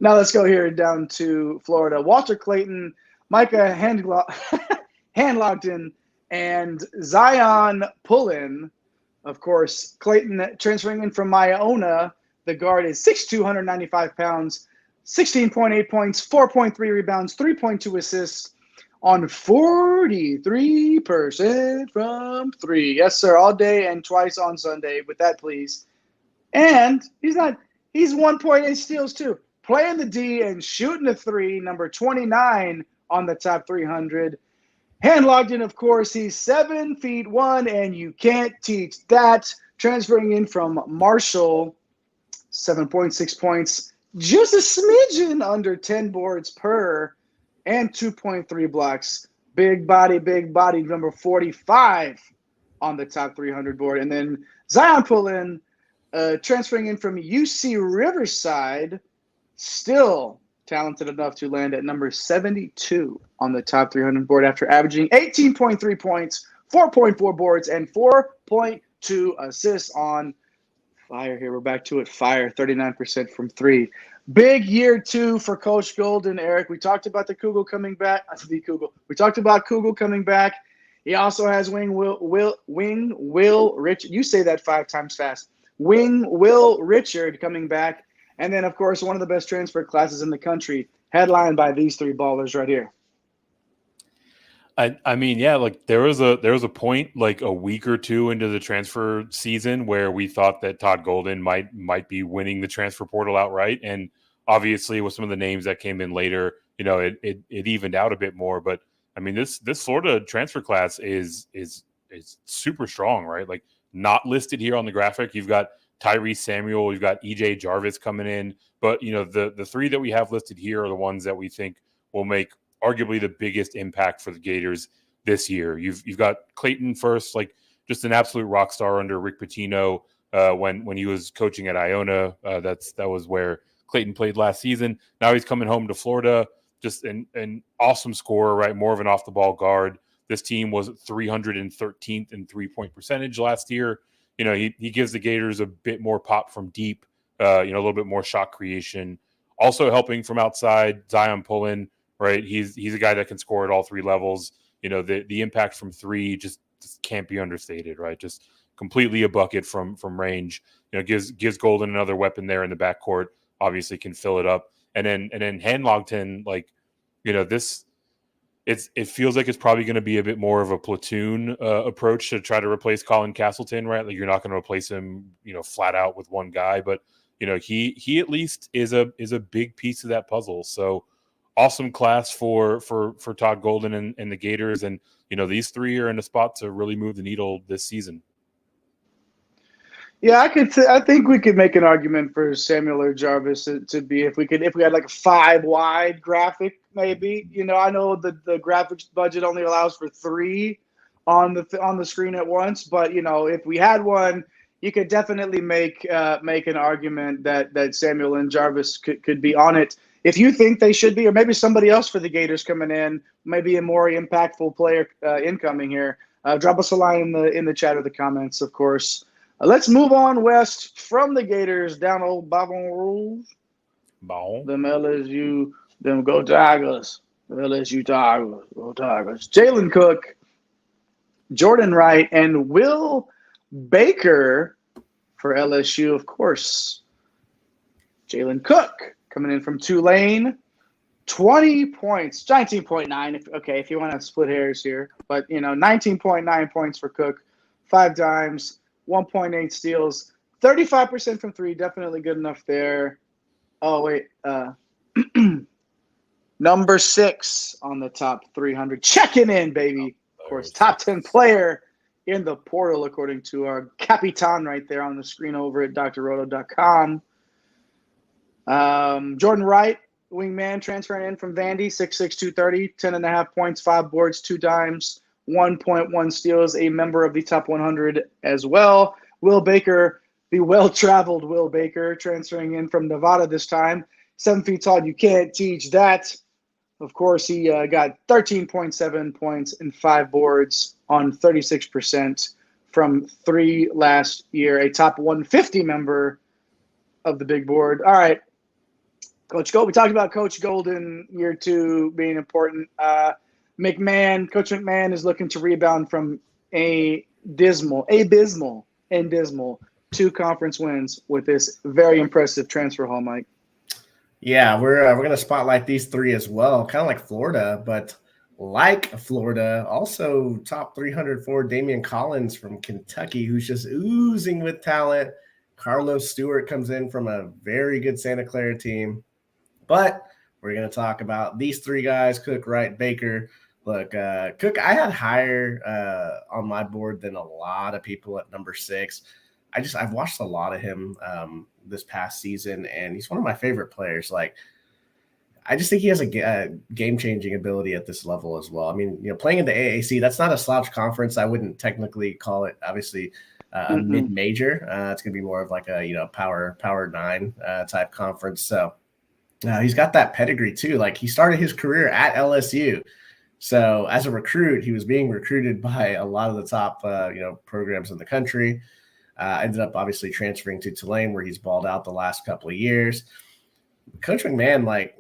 Now let's go here down to Florida. Walter Clayton, Micah Handlogden, and Zion Pullen. Of course, Clayton transferring in from Iona. The guard is 6'2", 195 pounds, 16.8 points, 4.3 rebounds, 3.2 assists on 43% from three. Yes, sir, all day and twice on Sunday. With that, please. And he's 1.8 steals too. Playing the D and shooting the three, number 29 on the top 300. Handlogden, of course, he's 7'1", and you can't teach that. Transferring in from Marshall, 7.6 points, just a smidgen under 10 boards per, and 2.3 blocks. Big body, number 45 on the top 300 board. And then Zion Pullen, transferring in from UC Riverside, still talented enough to land at number 72 on the top 300 board after averaging 18.3 points, 4.4 boards, and 4.2 assists on Fire here. We're back to it. Fire, 39% from three. Big year 2 for Coach Golden, Eric. We talked about the Kugel coming back. We talked about Kugel coming back. He also has Wing Will Richard. You say that 5 times fast. Wing Will Richard coming back. And then, of course, one of the best transfer classes in the country, headlined by these 3 ballers right here. I mean, yeah, like there was a point like a week or 2 into the transfer season where we thought that Todd Golden might be winning the transfer portal outright, and obviously with some of the names that came in later, it evened out a bit more. But I mean, this Florida transfer class is super strong, right? Like not listed here on the graphic. You've got Tyrese Samuel, you've got EJ Jarvis coming in, but the 3 that we have listed here are the ones that we think will make arguably the biggest impact for the Gators this year. You've got Clayton first, like just an absolute rock star under Rick Pitino when he was coaching at Iona. That was where Clayton played last season. Now he's coming home to Florida, just an awesome scorer, right? More of an off the ball guard. This team was 313th in 3-point percentage last year. He gives the Gators a bit more pop from deep, a little bit more shot creation. Also helping from outside, Zion Pullen. Right, he's a guy that can score at all 3 levels. The impact from 3 just can't be understated. Right, just completely a bucket from range. Gives Golden another weapon there in the backcourt. Obviously, can fill it up. And then Hanlogton, like it feels like it's probably going to be a bit more of a platoon approach to try to replace Colin Castleton. Right, like you're not going to replace him, flat out with one guy, but he at least is a big piece of that puzzle. So. Awesome class for Todd Golden and the Gators. And, these 3 are in a spot to really move the needle this season. Yeah, I think we could make an argument for Samuel or Jarvis to be if we had like a 5 wide graphic, maybe. I know the graphics budget only allows for 3 on the screen at once, but if we had one, you could definitely make an argument that Samuel and Jarvis could be on it. If you think they should be, or maybe somebody else for the Gators coming in, maybe a more impactful player incoming here, drop us a line in the chat or the comments, of course. Let's move on west from the Gators down old Baton Rouge. Them LSU, them go Tigers. LSU Tigers, go Tigers. Jalen Cook, Jordan Wright, and Will Baker for LSU, of course. Jalen Cook. Coming in from Tulane, 20 points, 19.9. If you want to split hairs here, but 19.9 points for Cook, 5 dimes, 1.8 steals, 35% from 3. Definitely good enough there. Oh wait, number 6 on the top 300, checking in, baby. Of course, top 10 player in the portal according to our Capitan right there on the screen over at drroto.com. Jordan Wright, wingman, transferring in from Vandy, 6'6", 230, 10.5 points, 5 boards, 2 dimes, 1.1 steals, a member of the top 100 as well. Will Baker, the well-traveled Will Baker, transferring in from Nevada this time, 7 feet tall. You can't teach that. Of course, he got 13.7 points and 5 boards on 36% from 3 last year, a top 150 member of the big board. All right. Coach Golden, we talked about Coach Golden year 2 being important. Coach McMahon is looking to rebound from abysmal 2 conference wins with this very impressive transfer haul, Mike. Yeah, we're going to spotlight these 3 as well, kind of like Florida, but like Florida, also top 304 Damian Collins from Kentucky, who's just oozing with talent. Carlos Stewart comes in from a very good Santa Clara team. But we're going to talk about these 3 guys, Cook, Wright, Baker. Look, Cook, I had higher on my board than a lot of people at number 6. I've watched a lot of him this past season, and he's one of my favorite players. Like, I just think he has a game-changing ability at this level as well. I mean, playing in the AAC, that's not a slouch conference. I wouldn't technically call it, obviously, a mid-major. It's going to be more of like a Power 9 type conference. So he's got that pedigree too. Like, he started his career at LSU. So as a recruit, he was being recruited by a lot of the top programs in the country. Ended up obviously transferring to Tulane, where he's balled out the last couple of years. Coach McMahon, like,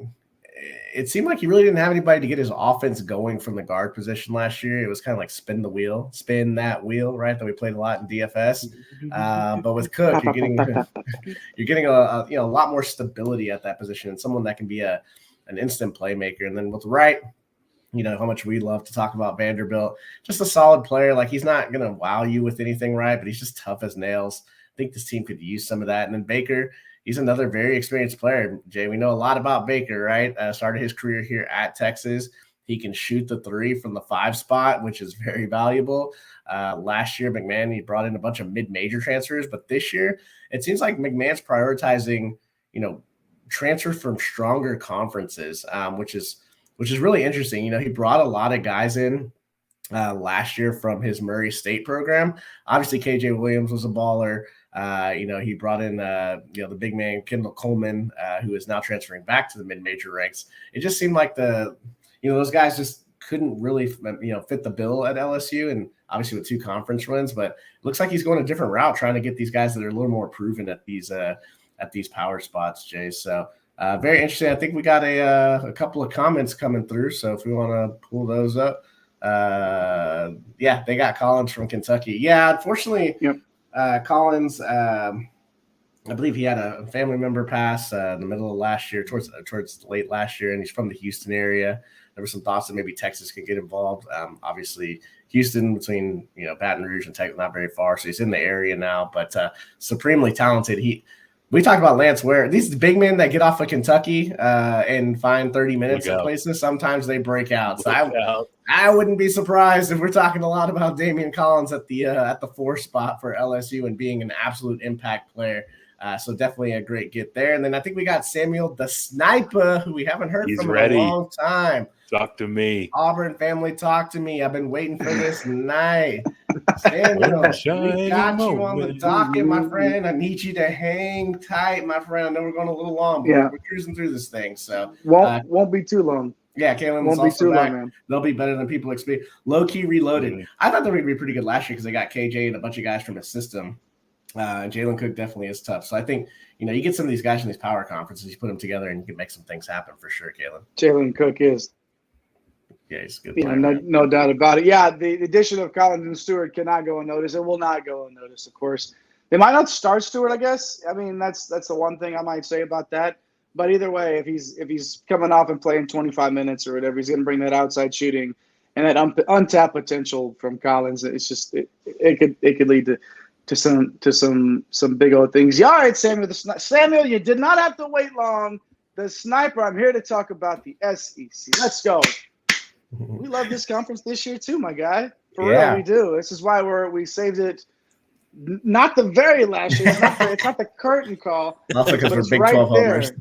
it seemed like he really didn't have anybody to get his offense going from the guard position last year. It was kind of like spin that wheel, right? That we played a lot in DFS. But with Cook, you're getting a lot more stability at that position, and someone that can be an instant playmaker. And then with Wright, how much we love to talk about Vanderbilt, just a solid player. Like, he's not going to wow you with anything, right? But he's just tough as nails. I think this team could use some of that. And then Baker, he's another very experienced player. Jay, we know a lot about Baker, right? Started his career here at Texas. He can shoot the three from the 5 spot, which is very valuable. Last year, McMahon, he brought in a bunch of mid-major transfers. But this year, it seems like McMahon's prioritizing, transfer from stronger conferences, which is really interesting. He brought a lot of guys in last year from his Murray State program. Obviously, KJ Williams was a baller. He brought in, the big man, Kendall Coleman, who is now transferring back to the mid-major ranks. It just seemed like those guys just couldn't really, fit the bill at LSU, and obviously with 2 conference wins, but it looks like he's going a different route, trying to get these guys that are a little more proven at these power spots, Jay. So very interesting. I think we got a couple of comments coming through. So if we want to pull those up, they got Collins from Kentucky. Yeah, unfortunately, yep. Collins, I believe he had a family member pass in the middle of last year, towards late last year, and he's from the Houston area. There were some thoughts that maybe Texas could get involved. Obviously, Houston between Baton Rouge and Texas not very far, so he's in the area now. But supremely talented. We talked about Lance Ware. These big men that get off of Kentucky and find 30 minutes in places, sometimes they break out. So I wouldn't be surprised if we're talking a lot about Damian Collins at the 4 spot for LSU and being an absolute impact player. So definitely a great get there. And then I think we got Samuel the Sniper, who we haven't heard from in a long time. Talk to me. Auburn family, talk to me. I've been waiting for this night. Samuel, we got you on the docket, my friend. I need you to hang tight, my friend. I know we're going a little long, but we're cruising through this thing. So won't be too long. Yeah, Kalen won't be too long, man. They'll be better than people expect. Low key reloaded. Mm-hmm. I thought they were going to be pretty good last year because they got KJ and a bunch of guys from his system. Jalen Cook definitely is tough. So I think, you get some of these guys in these power conferences, you put them together and you can make some things happen for sure, Kalen. Jalen Cook is. Yeah, he's a good player. No doubt about it. Yeah, the addition of Collins and Stewart cannot go unnoticed. It will not go unnoticed, of course. They might not start Stewart, I guess. I mean, that's the one thing I might say about that. But either way, if he's coming off and playing 25 minutes or whatever, he's going to bring that outside shooting and that untapped potential from Collins. It's just it could lead to some big old things. Yeah, all right, Samuel. Samuel, you did not have to wait long. The Sniper. I'm here to talk about the SEC. Let's go. We love this conference this year too, my guy. For real, we do. This is why we saved it. Not the very last year. It's not the curtain call. Also because we're Big 12 homers.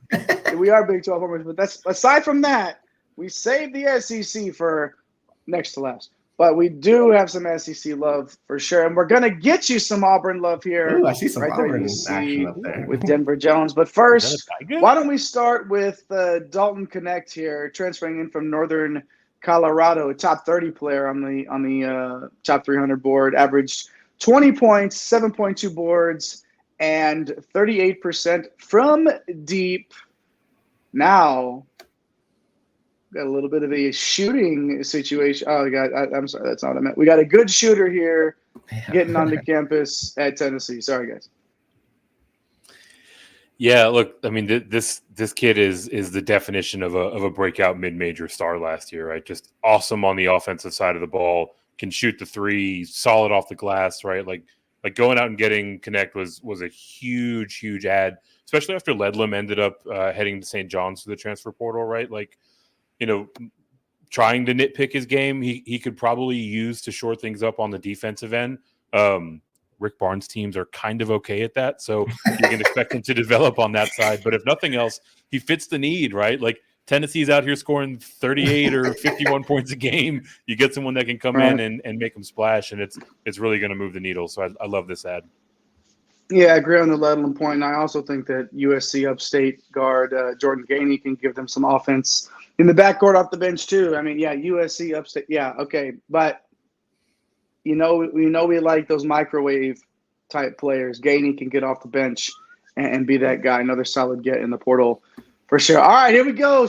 We are Big 12 homers, but that's aside from that, we saved the SEC for next to last. But we do have some SEC love for sure, and we're gonna get you some Auburn love here. Ooh, I see some Auburn action up there with Denver Jones. But first, why don't we start with Dalton Connect here, transferring in from Northern Colorado, a top 30 player on the top 300 board, averaged 20 points, 7.2 boards, and 38% from deep. Now, got a little bit of a shooting situation. Oh, God, I'm sorry. That's not what I meant. We got a good shooter here getting onto campus at Tennessee. Sorry, guys. Yeah, look, I mean, this kid is the definition of a breakout mid-major star last year, right? Just awesome on the offensive side of the ball, can shoot the three, solid off the glass, right? Like going out and getting Connect was a huge add, especially after Ledlam ended up heading to St. John's through the transfer portal, right? Like, trying to nitpick his game, he could probably use to shore things up on the defensive end. Rick Barnes teams are kind of okay at that, so you can expect him to develop on that side. But if nothing else, he fits the need, right? Like Tennessee's out here scoring 38 or 51 points a game. You get someone that can come in and make them splash, and it's really going to move the needle. So I love this ad. Yeah, I agree on the Ledlam point, and I also think that USC upstate guard Jordan Gainey can give them some offense in the backcourt off the bench too. I mean, yeah, USC upstate, yeah, okay, but we know we like those microwave type players. Gainey can get off the bench and be that guy. Another solid get in the portal for sure. All right, here we go.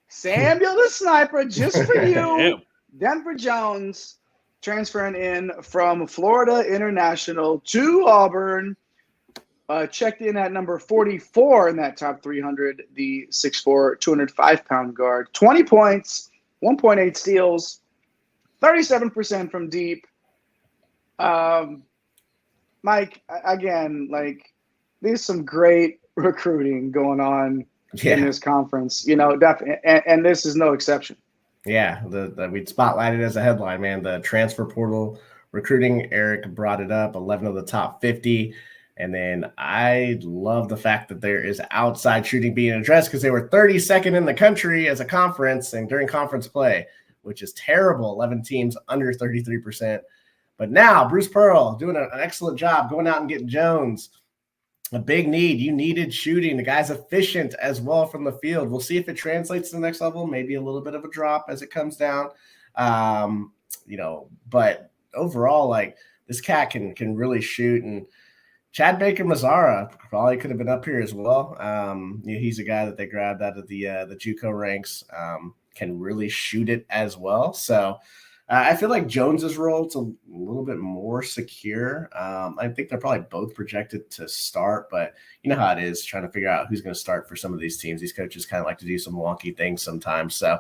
Samuel the Sniper, just for you. Denver Jones transferring in from Florida International to Auburn. Checked in at number 44 in that top 300, the 6'4", 205-pound guard. 20 points, 1.8 steals, 37% from deep. Mike, again, like, there's some great recruiting going on in this conference, definitely, and this is no exception. Yeah, we'd spotlighted as a headline, man. The transfer portal recruiting, Eric brought it up, 11 of the top 50. And then I love the fact that there is outside shooting being addressed because they were 32nd in the country as a conference and during conference play, which is terrible. 11 teams under 33%. But now Bruce Pearl doing an excellent job going out and getting Jones. A big need. You needed shooting. The guy's efficient as well from the field. We'll see if it translates to the next level. Maybe a little bit of a drop as it comes down. But overall, like, this cat can really shoot. And Chad Baker-Mazara probably could have been up here as well. He's a guy that they grabbed out of the JUCO ranks. Can really shoot it as well. So I feel like Jones's role is a little bit more secure. I think they're probably both projected to start, but you know how it is trying to figure out who's going to start for some of these teams. These coaches kind of like to do some wonky things sometimes. So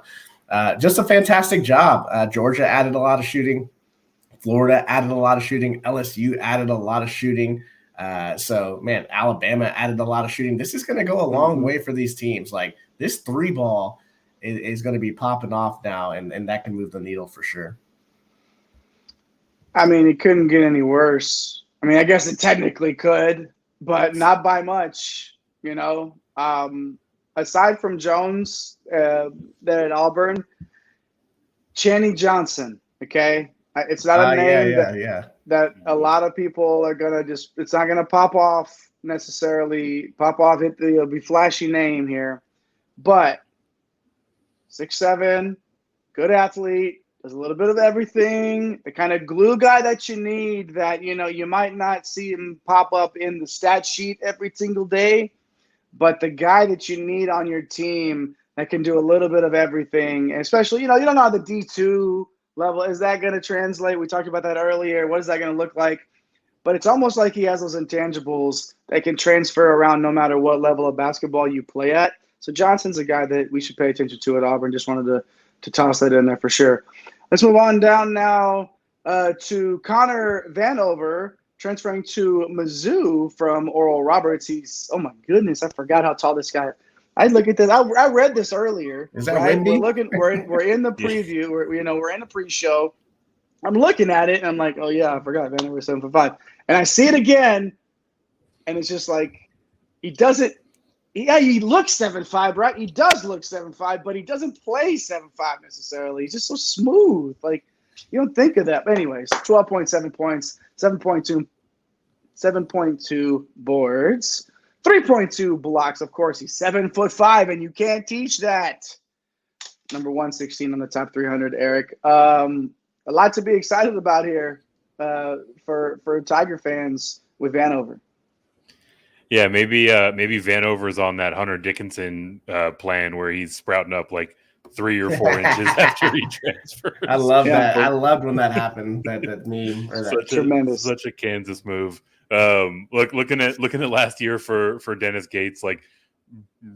just a fantastic job. Georgia added a lot of shooting. Florida added a lot of shooting. LSU added a lot of shooting. Alabama added a lot of shooting. This is going to go a long way for these teams. Like, this 3-ball is going to be popping off now, and that can move the needle for sure. I mean, it couldn't get any worse. I mean, I guess it technically could, but not by much, Aside from Jones there at Auburn, Channing Johnson, okay? It's not a name that a lot of people are going to it's not going to pop off necessarily. It'll be flashy name here. But 6'7", good athlete, does a little bit of everything, the kind of glue guy that you need that, you might not see him pop up in the stat sheet every single day, but the guy that you need on your team that can do a little bit of everything, and especially, you don't know how the D2 level, is that going to translate? We talked about that earlier. What is that going to look like? But it's almost like he has those intangibles that can transfer around no matter what level of basketball you play at. So Johnson's a guy that we should pay attention to at Auburn. Just wanted to toss that in there for sure. Let's move on down now to Connor Vanover, transferring to Mizzou from Oral Roberts. He's, oh my goodness, I forgot how tall this guy is. I look at this. I read this earlier. Is that right? We're in the preview. We're in the pre-show. I'm looking at it and I'm like, oh yeah, I forgot Vanover 7'5", and I see it again, and it's just like he doesn't. Yeah, he looks 7'5", right? He does look 7'5", but he doesn't play 7'5" necessarily. He's just so smooth. Like, you don't think of that. But anyways, 12.7 points, 7.2 boards, 3.2 blocks. Of course, he's 7'5", and you can't teach that. Number 116 on the top 300, Eric. A lot to be excited about here for Tiger fans with Vanover. Yeah, maybe Vanover's on that Hunter Dickinson plan where he's sprouting up like 3 or 4 inches after he transfers. I love that. I loved when that happened. That meme. Or that. Tremendous. Such a Kansas move. Looking at last year for Dennis Gates, like,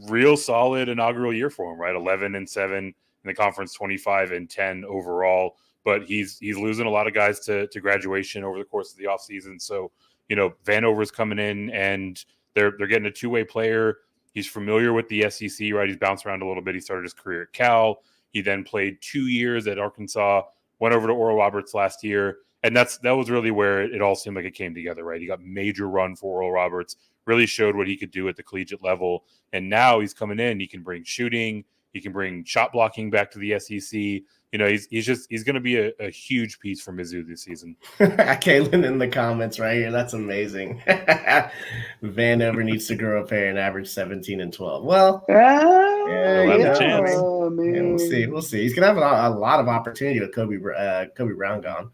real solid inaugural year for him, right? 11-7 in the conference, 25-10 overall. But he's losing a lot of guys to graduation over the course of the offseason. So, Vanover's coming in and they're getting a two-way player. He's familiar with the SEC, right? He's bounced around a little bit. He started his career at Cal. He then played 2 years at Arkansas, went over to Oral Roberts last year. And that was really where it all seemed like it came together, right? He got major run for Oral Roberts, really showed what he could do at the collegiate level. And now he's coming in. He can bring shooting. He can bring shot blocking back to the SEC. He's going to be a huge piece for Mizzou this season. Kaylin in the comments right here. That's amazing. Vanover needs to grow a pair and average 17 and 12. Well, we'll see. He's going to have a lot of opportunity with Kobe Brown gone.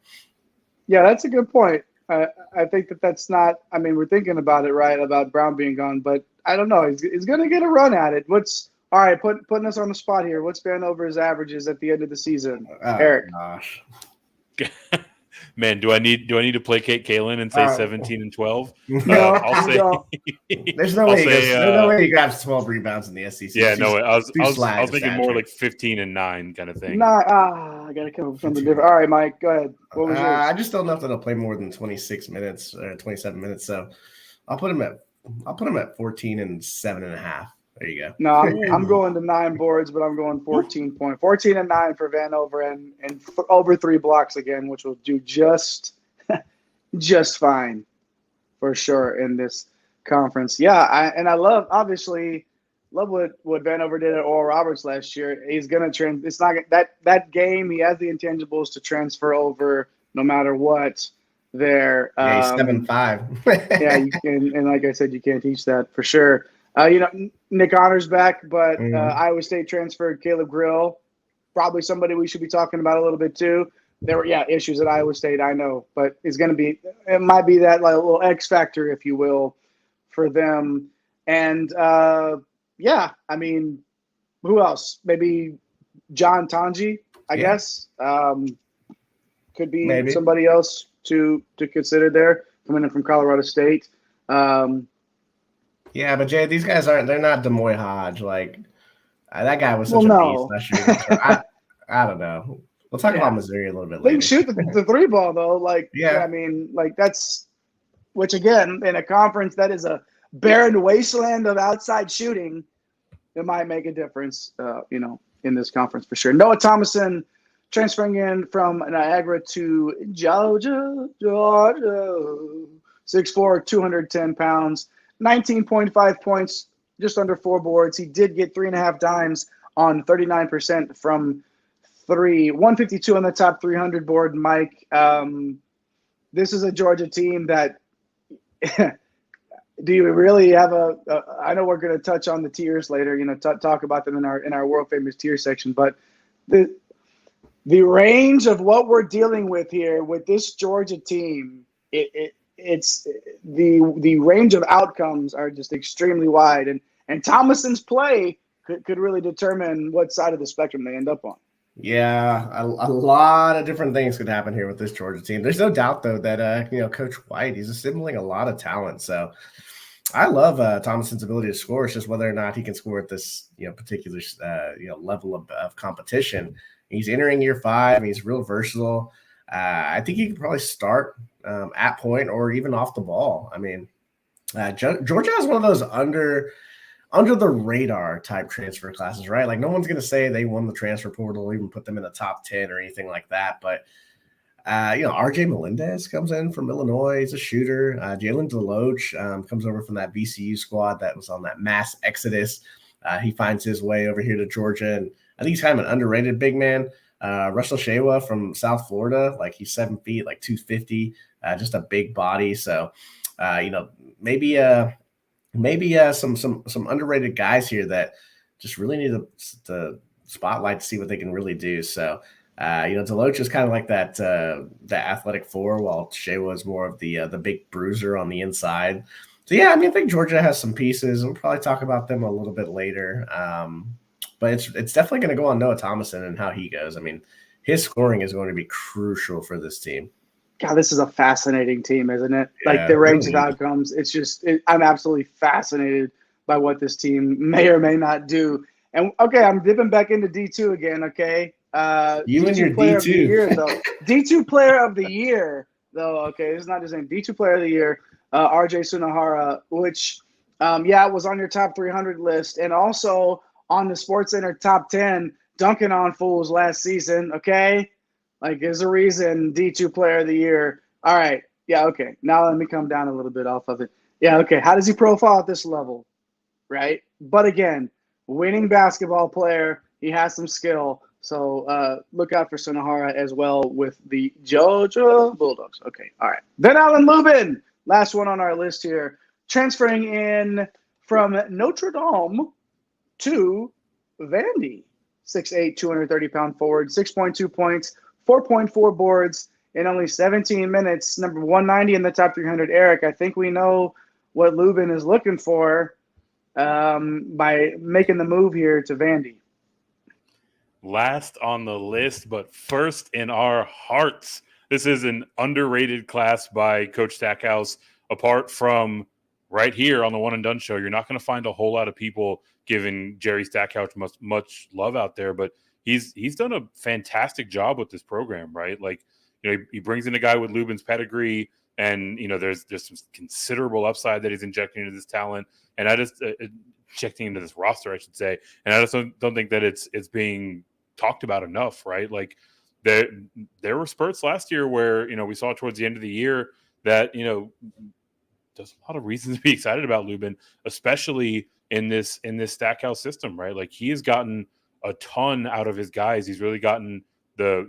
Yeah, that's a good point. I think that's not. I mean, we're thinking about it, right? About Brown being gone, but I don't know. He's going to get a run at it. What's all right? Putting us on the spot here. What's Vanover's averages at the end of the season, Oh, Eric? gosh. Man, do I need to placate Kalen and say 17 and 12? No, I'll say. no. There's no way. There's no way he grabs 12 rebounds in the SEC. Yeah, no way. I was Slight thinking more stature. like 15 and 9 kind of thing. I got to come up with something different. All right, Mike, go ahead. What was yours? I just don't know if that'll play more than 26 minutes or 27 minutes. So I'll put him at 14 and 7.5. There you go. No, I'm going to 9 boards, but I'm going 14 and 9 for Vanover and over 3 blocks again, which will do just fine for sure in this conference. Yeah, I love what Vanover did at Oral Roberts last year. He's gonna it's not that game. He has the intangibles to transfer over no matter what. There, Yeah, he's 7'5". yeah, you can, and like I said, you can't teach that for sure. Nick Honor's back, but Iowa State transferred Caleb Grill, probably somebody we should be talking about a little bit too. There were issues at Iowa State, I know, but it might be that like little X factor, if you will, for them. And I mean, who else? Maybe John Tanji, I guess. Could be Maybe somebody else to consider there coming in from Colorado State. Yeah, but Jay, these guys they're not Demoy Hodge. Like, that guy was such a beast last year. I don't know. We'll talk about Missouri a little bit later. They can shoot the 3 ball, though. Like, I mean, like that's – which, again, in a conference that is a barren wasteland of outside shooting, it might make a difference, in this conference for sure. Noah Thomason transferring in from Niagara to Georgia. 6'4", 210 pounds. 19.5 points, just under 4 boards. He did get 3.5 dimes on 39% from 3. 152 on the top 300 board, Mike. This is a Georgia team that do you really have I know we're going to touch on the tiers later, talk about them in our world famous tier section, but the range of what we're dealing with here with this Georgia team, it's the range of outcomes are just extremely wide, and Thomason's play could really determine what side of the spectrum they end up on. Yeah, a lot of different things could happen here with this Georgia team. There's no doubt though that Coach White, he's assembling a lot of talent. So I love Thomason's ability to score. It's just whether or not he can score at this particular level of competition. He's entering year 5. He's real versatile. I think he could probably start at point or even off the ball. I mean, Georgia has one of those under the radar type transfer classes, right? Like no one's going to say they won the transfer portal or even put them in the top 10 or anything like that. But, RJ Melendez comes in from Illinois. He's a shooter. Jalen Deloach comes over from that VCU squad that was on that mass exodus. He finds his way over here to Georgia. And I think he's kind of an underrated big man. Russell Shewa from South Florida, like he's 7 feet, like 250, just a big body. So, maybe some underrated guys here that just really need the spotlight to see what they can really do. So, Deloach is kind of like that athletic 4, while Shewa is more of the big bruiser on the inside. So yeah, I mean, I think Georgia has some pieces, and we'll probably talk about them a little bit later. But it's definitely going to go on Noah Thomason and how he goes. I mean, his scoring is going to be crucial for this team. God, this is a fascinating team, isn't it? Like the range of outcomes. It's just I'm absolutely fascinated by what this team may or may not do. And okay, I'm dipping back into D2 again. Okay, you D2 and your player D2 of the year, though. D2 player of the year, though. Okay, it's not his name. D2 player of the year, RJ Sunahara, which was on your top 300 list, and also on the SportsCenter top 10, dunking on fools last season. Okay, like there's a reason D2 player of the year. All right, yeah, okay. Now let me come down a little bit off of it. Yeah, okay. How does he profile at this level, right? But again, winning basketball player. He has some skill. So look out for Sunahara as well with the Georgia Bulldogs. Okay, all right. Then Alan Lubin, last one on our list here, transferring in from Notre Dame to Vandy. 6'8", 230-pound forward, 6.2 points, 4.4 boards in only 17 minutes, number 190 in the top 300. Eric, I think we know what Lubin is looking for by making the move here to Vandy. Last on the list, but first in our hearts. This is an underrated class by Coach Stackhouse. Apart from right here on the One and Done show, you're not going to find a whole lot of people giving Jerry Stackhouse much love out there, but he's done a fantastic job with this program, right? Like, he brings in a guy with Lubin's pedigree, and there's some considerable upside that he's injecting into this talent, and I just injecting into this roster, I should say, and I just don't think that it's being talked about enough, right? Like there were spurts last year where we saw towards the end of the year that there's a lot of reasons to be excited about Lubin, especially in this Stackhouse system, right? Like he has gotten a ton out of his guys. He's really gotten the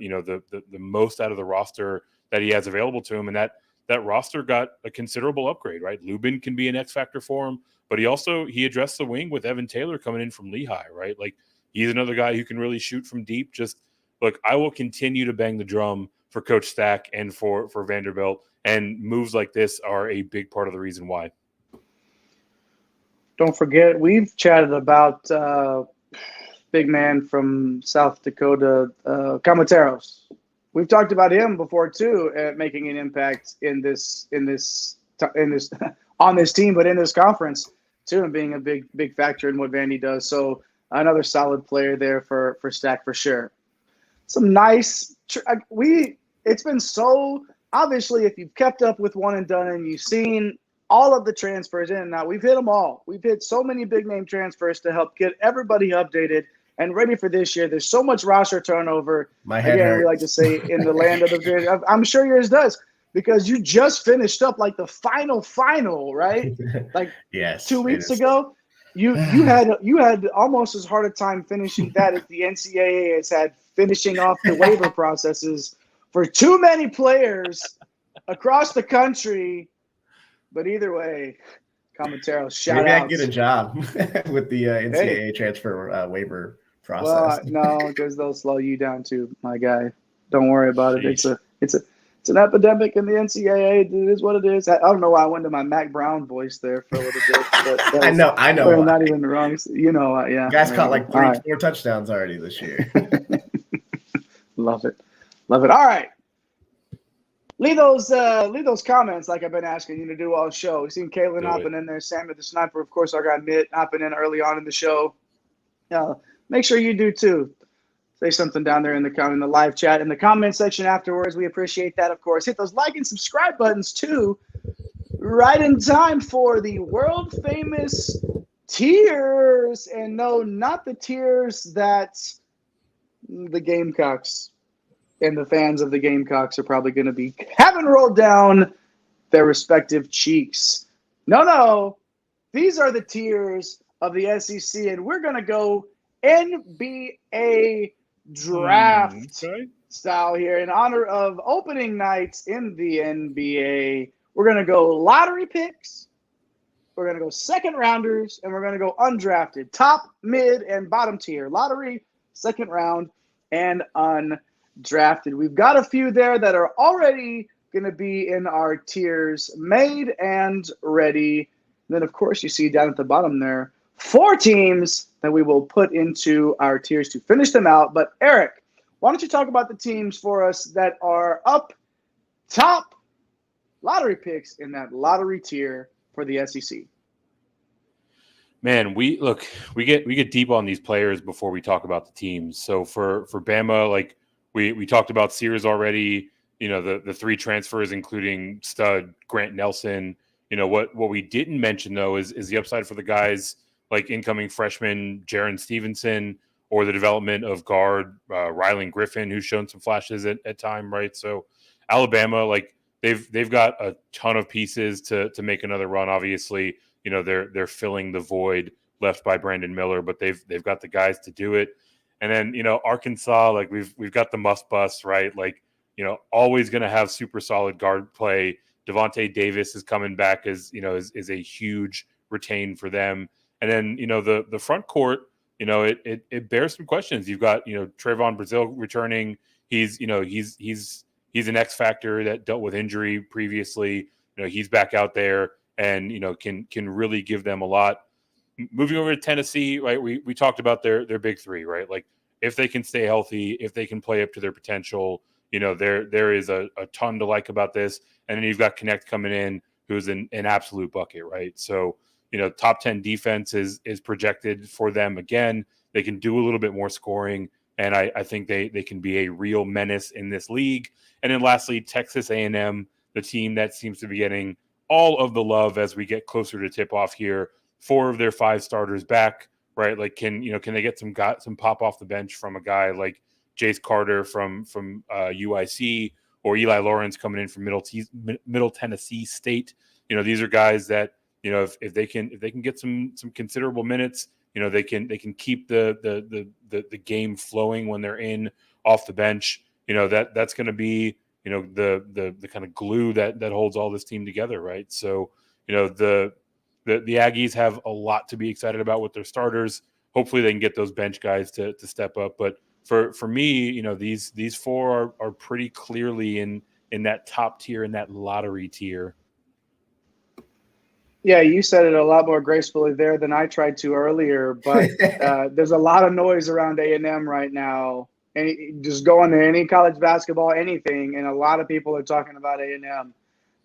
most out of the roster that he has available to him, and that roster got a considerable upgrade, right? Lubin can be an X factor for him, but he addressed the wing with Evan Taylor coming in from Lehigh, right? Like he's another guy who can really shoot from deep. Just look, I will continue to bang the drum for Coach Stack and for Vanderbilt, and moves like this are a big part of the reason why. Don't forget, we've chatted about big man from South Dakota, Camateros. We've talked about him before too, making an impact in this on this team, but in this conference too, and being a big factor in what Vandy does. So another solid player there for Stack for sure. Some nice. It's been so obviously, if you've kept up with One and Done and you've seen all of the transfers in and out, we've hit them all. We've hit so many big name transfers to help get everybody updated and ready for this year. There's so much roster turnover. My head hurts. We like to say in the land of the – I'm sure yours does, because you just finished up like the final, right? Like yes, 2 weeks ago. You had almost as hard a time finishing that as the NCAA has had finishing off the waiver processes for too many players across the country. But either way, Camateros, shout out. Maybe I can get a job with the NCAA transfer waiver process. Well, no, because they'll slow you down too, my guy. Don't worry about it. It's an epidemic in the NCAA. It is what it is. I don't know why I went to my Mac Brown voice there for a little bit. But I know. Not even wrong. Yeah. Guys caught like 4 touchdowns already this year. Love it. All right. Leave those comments like I've been asking you to do all show. We've seen Kaylin hopping in there, Sammy the Sniper, of course, our guy Mitt hopping in early on in the show. Make sure you do too. Say something down there in the live chat, in the comment section afterwards. We appreciate that, of course. Hit those like and subscribe buttons too. Right in time for the world famous tiers, and no, not the tiers that the Gamecocks and the fans of the Gamecocks are probably going to be having rolled down their respective cheeks. No. These are the tiers of the SEC, and we're going to go NBA draft style here in honor of opening nights in the NBA. We're going to go lottery picks, we're going to go second rounders, and we're going to go undrafted, top, mid, and bottom tier. Lottery, second round, and undrafted. We've got a few there that are already going to be in our tiers, made and ready. And then, of course, you see down at the bottom there, 4 teams that we will put into our tiers to finish them out. But, Eric, why don't you talk about the teams for us that are up top lottery picks in that lottery tier for the SEC? Man, we get deep on these players before we talk about the teams. So for Bama, like we talked about Sears already, the 3 transfers, including stud Grant Nelson. What we didn't mention though is the upside for the guys like incoming freshman Jaron Stevenson, or the development of guard Rylan Griffin, who's shown some flashes at time, right? So Alabama, like they've got a ton of pieces to make another run. Obviously, they're filling the void left by Brandon Miller, but they've got the guys to do it. And then Arkansas, like we've got the must bus, right? Like always going to have super solid guard play. Devontae Davis is coming back as is a huge retain for them. And then the front court, it bears some questions. You've got Trayvon Brazile returning. He's he's an X factor that dealt with injury previously. He's back out there and, can really give them a lot. Moving over to Tennessee, right? We talked about their big three, right? Like if they can stay healthy, if they can play up to their potential, there is a ton to like about this. And then you've got Connect coming in, who's an absolute bucket, right? So, top 10 defense is projected for them again. They can do a little bit more scoring, and I think they can be a real menace in this league. And then lastly, Texas A&M, the team that seems to be getting all of the love as we get closer to tip off here. 4 of their 5 starters back, right? Like, can they get some pop off the bench from a guy like Jace Carter from UIC, or Eli Lawrence coming in from Middle Tennessee State? These are guys that, if they can get some considerable minutes, they can keep the game flowing when they're in off the bench. That's going to be the kind of glue that holds all this team together, right? So the Aggies have a lot to be excited about with their starters. Hopefully they can get those bench guys to step up. But for me, these 4 are pretty clearly in that top tier, in that lottery tier. Yeah, you said it a lot more gracefully there than I tried to earlier, but there's a lot of noise around A&M right now. And just going to any college basketball, anything, and a lot of people are talking about A&M.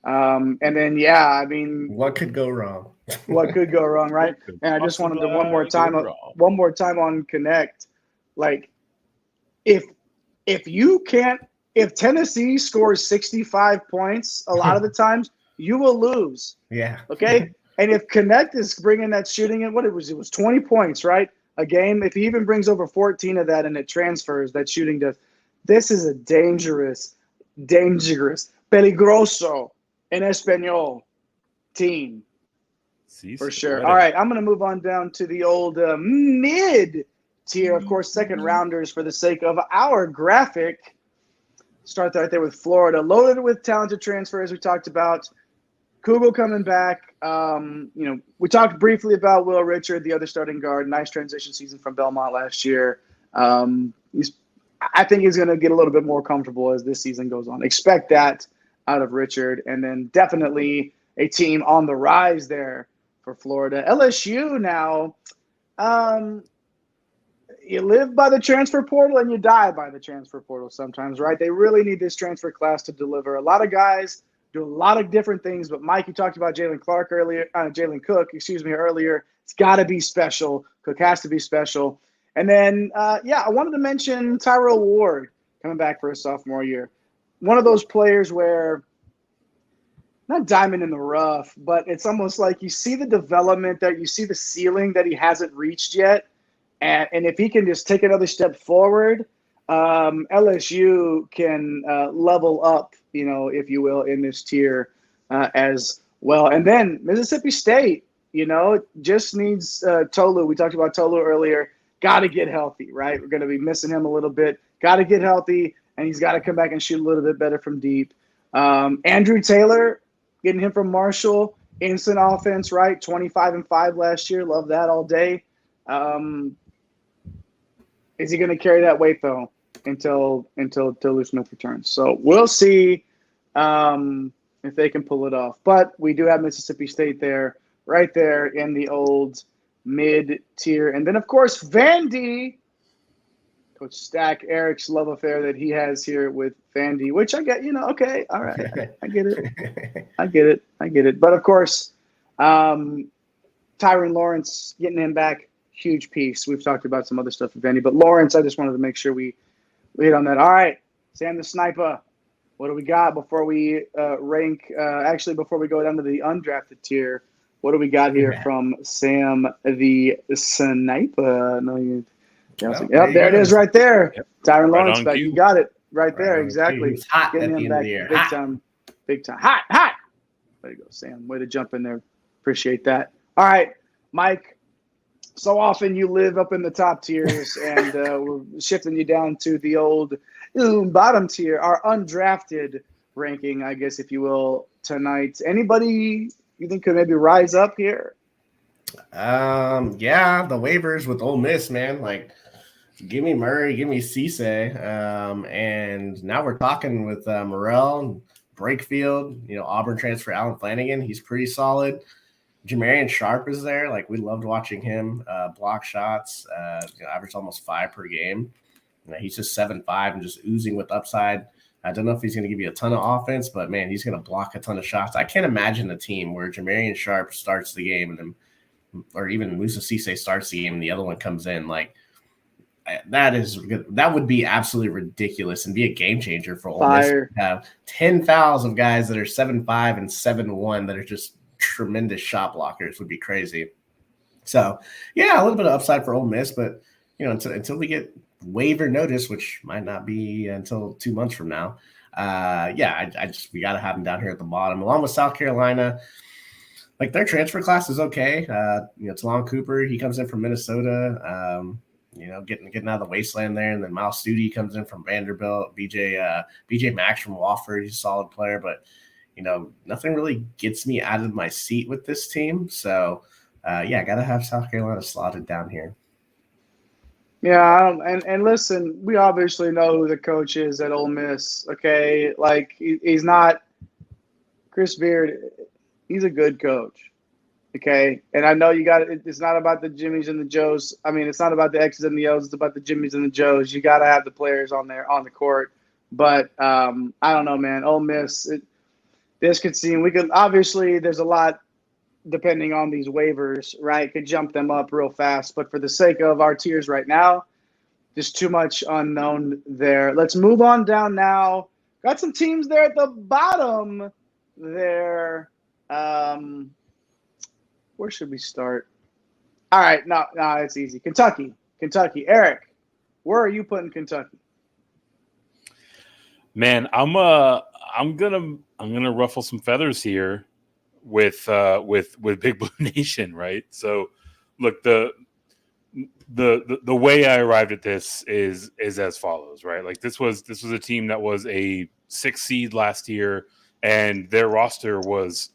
And then, I mean, what could go wrong? What could go wrong, right? And I just wanted to one more time on Connect. Like, if Tennessee scores 65 points a lot of the times, you will lose. Yeah. Okay. And if Connect is bringing that shooting in, it was 20 points, right? A game. If he even brings over 14 of that and it transfers, that shooting does. This is a dangerous, peligroso en español team. For sure. All right. I'm going to move on down to the old mid tier, of course, second rounders for the sake of our graphic. Start right there with Florida, loaded with talented transfers we talked about. Kugel coming back. We talked briefly about Will Richard, the other starting guard. Nice transition season from Belmont last year. I think he's going to get a little bit more comfortable as this season goes on. Expect that out of Richard. And then definitely a team on the rise there for Florida. LSU now, you live by the transfer portal and you die by the transfer portal sometimes, right? They really need this transfer class to deliver. A lot of guys do a lot of different things, but Mike, you talked about Jalen Cook earlier. It's got to be special. Cook has to be special. And then, I wanted to mention Tyrell Ward coming back for his sophomore year. One of those players where, not diamond in the rough, but it's almost like you see the development that you see the ceiling that he hasn't reached yet. And if he can just take another step forward, LSU can level up, if you will, in this tier as well. And then Mississippi State, just needs Tolu. We talked about Tolu earlier. Got to get healthy, right? We're going to be missing him a little bit. Got to get healthy, and he's got to come back and shoot a little bit better from deep. Andrew Taylor, getting him from Marshall, instant offense, right? 25-5 last year. Love that all day. Is he going to carry that weight, though, until Tolu Smith returns? So we'll see if they can pull it off. But we do have Mississippi State there, right there in the old mid-tier. And then, of course, Vandy, Coach Stack, Eric's love affair that he has here with Vandy, which I get, okay, all right, I get it. But, of course, Tyron Lawrence, getting him back, huge piece. We've talked about some other stuff with Vandy, but Lawrence, I just wanted to make sure we hit on that. All right, Sam the Sniper, what do we got before we rank? Actually, before we go down to the undrafted tier, what do we got here from Sam the Sniper? There it is, right there. Yep. Tyron Lawrence back. You got it right there, exactly. He's hot Getting at the him end of back the year. big time. Hot. There you go, Sam. Way to jump in there. Appreciate that. All right, Mike. So often you live up in the top tiers, and we're shifting you down to the old bottom tier, our undrafted ranking, I guess, if you will, tonight. Anybody you think could maybe rise up here? The waivers with Ole Miss, man. Like, Give me Murray, give me Cisse. And now we're talking with Morrell, Brakefield, Auburn transfer Alan Flanagan. He's pretty solid. Jamarian Sharp is there. Like, we loved watching him block shots, average almost 5 per game. He's just 7'5" and just oozing with upside. I don't know if he's going to give you a ton of offense, but, man, he's going to block a ton of shots. I can't imagine a team where Jamarian Sharp starts the game and then, or even Musa Cisse starts the game and the other one comes in. Like, that would be absolutely ridiculous and be a game changer for Ole Miss. Have 10 fouls of guys that are 7'5" and 7'1" that are just tremendous shot blockers would be crazy. So, yeah, a little bit of upside for Ole Miss, but until we get waiver notice, which might not be until 2 months from now. We got to have them down here at the bottom, along with South Carolina. Like, their transfer class is okay. Talon Cooper, he comes in from Minnesota. Getting out of the wasteland there, and then Miles Studi comes in from Vanderbilt. BJ Max from Wofford, he's a solid player, but nothing really gets me out of my seat with this team. So, gotta have South Carolina slotted down here. Yeah, and listen, we obviously know who the coach is at Ole Miss. Okay, like he's not Chris Beard. He's a good coach. Okay, and I know it's not about the Jimmies and the Joes. I mean, it's not about the X's and the O's. It's about the Jimmies and the Joes. You got to have the players on the court. But I don't know, man. Ole Miss, this could seem there's a lot depending on these waivers, right? Could jump them up real fast. But for the sake of our tiers right now, just too much unknown there. Let's move on down now. Got some teams there at the bottom there. Where should we start? All right, no, it's easy. Kentucky. Eric, where are you putting Kentucky? Man, I'm gonna ruffle some feathers here with Big Blue Nation, right? So, look, the way I arrived at this is as follows, right? Like, this was a team that was a 6th seed last year, and their roster was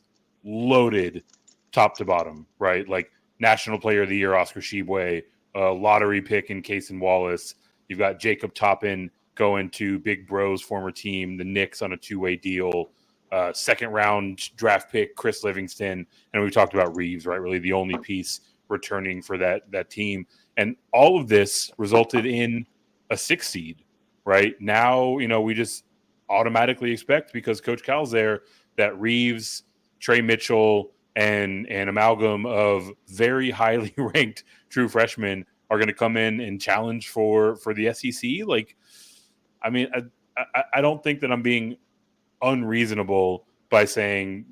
loaded top to bottom, right? Like, National Player of the Year Oscar Tshiebwe, lottery pick in Cason Wallace. You've got Jacob Toppin going to Big Bro's former team, the Knicks, on a 2-way deal. 2nd round draft pick Chris Livingston, and we talked about Reeves, right? Really the only piece returning for that team, and all of this resulted in a 6th seed, right? Now we just automatically expect, because Coach Cal's there, that Reeves, Trey Mitchell, and an amalgam of very highly ranked true freshmen are going to come in and challenge for the SEC. Like, I mean, I don't think that I'm being unreasonable by saying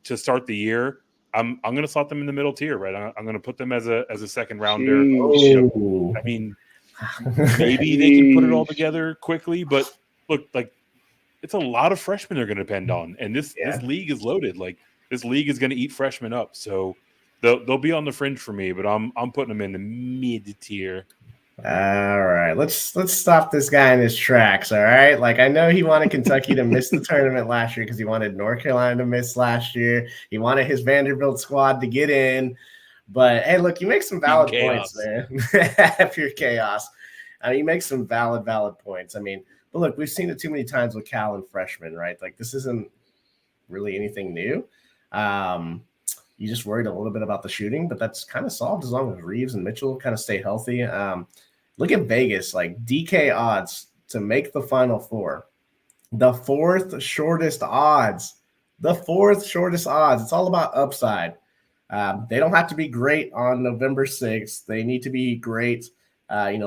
to start the year, I'm going to slot them in the middle tier, right? I'm going to put them as a 2nd rounder. I mean, maybe they can put it all together quickly, but look, like, it's a lot of freshmen they're going to depend on, and this league is loaded. Like, this league is going to eat freshmen up, so they'll be on the fringe for me. But I'm putting them in the mid tier. All right, let's stop this guy in his tracks. All right, like, I know he wanted Kentucky to miss the tournament last year because he wanted North Carolina to miss last year. He wanted his Vanderbilt squad to get in, but hey, look, you make some valid points there. Pure chaos. You make some valid points. I mean, but look, we've seen it too many times with Cal and freshmen, right? Like, this isn't really anything new. You just worried a little bit about the shooting, but that's kind of solved as long as Reeves and Mitchell kind of stay healthy. Look at Vegas, like, DK odds to make the Final Four. The 4th shortest odds. It's all about upside. They don't have to be great on November 6th. They need to be great, in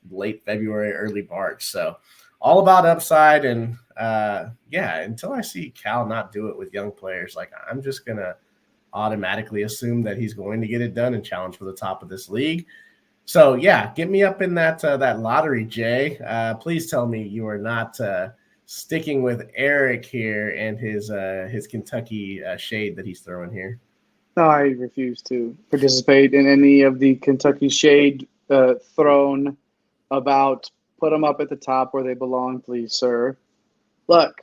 late February, early March. So, all about upside, and until I see Cal not do it with young players, like, I'm just gonna automatically assume that he's going to get it done and challenge for the top of this league. So get me up in that lottery, Jay. Please tell me you are not sticking with Eric here and his Kentucky shade that he's throwing here. No, I refuse to participate in any of the Kentucky shade thrown about. Put them up at the top where they belong, please, sir. Look,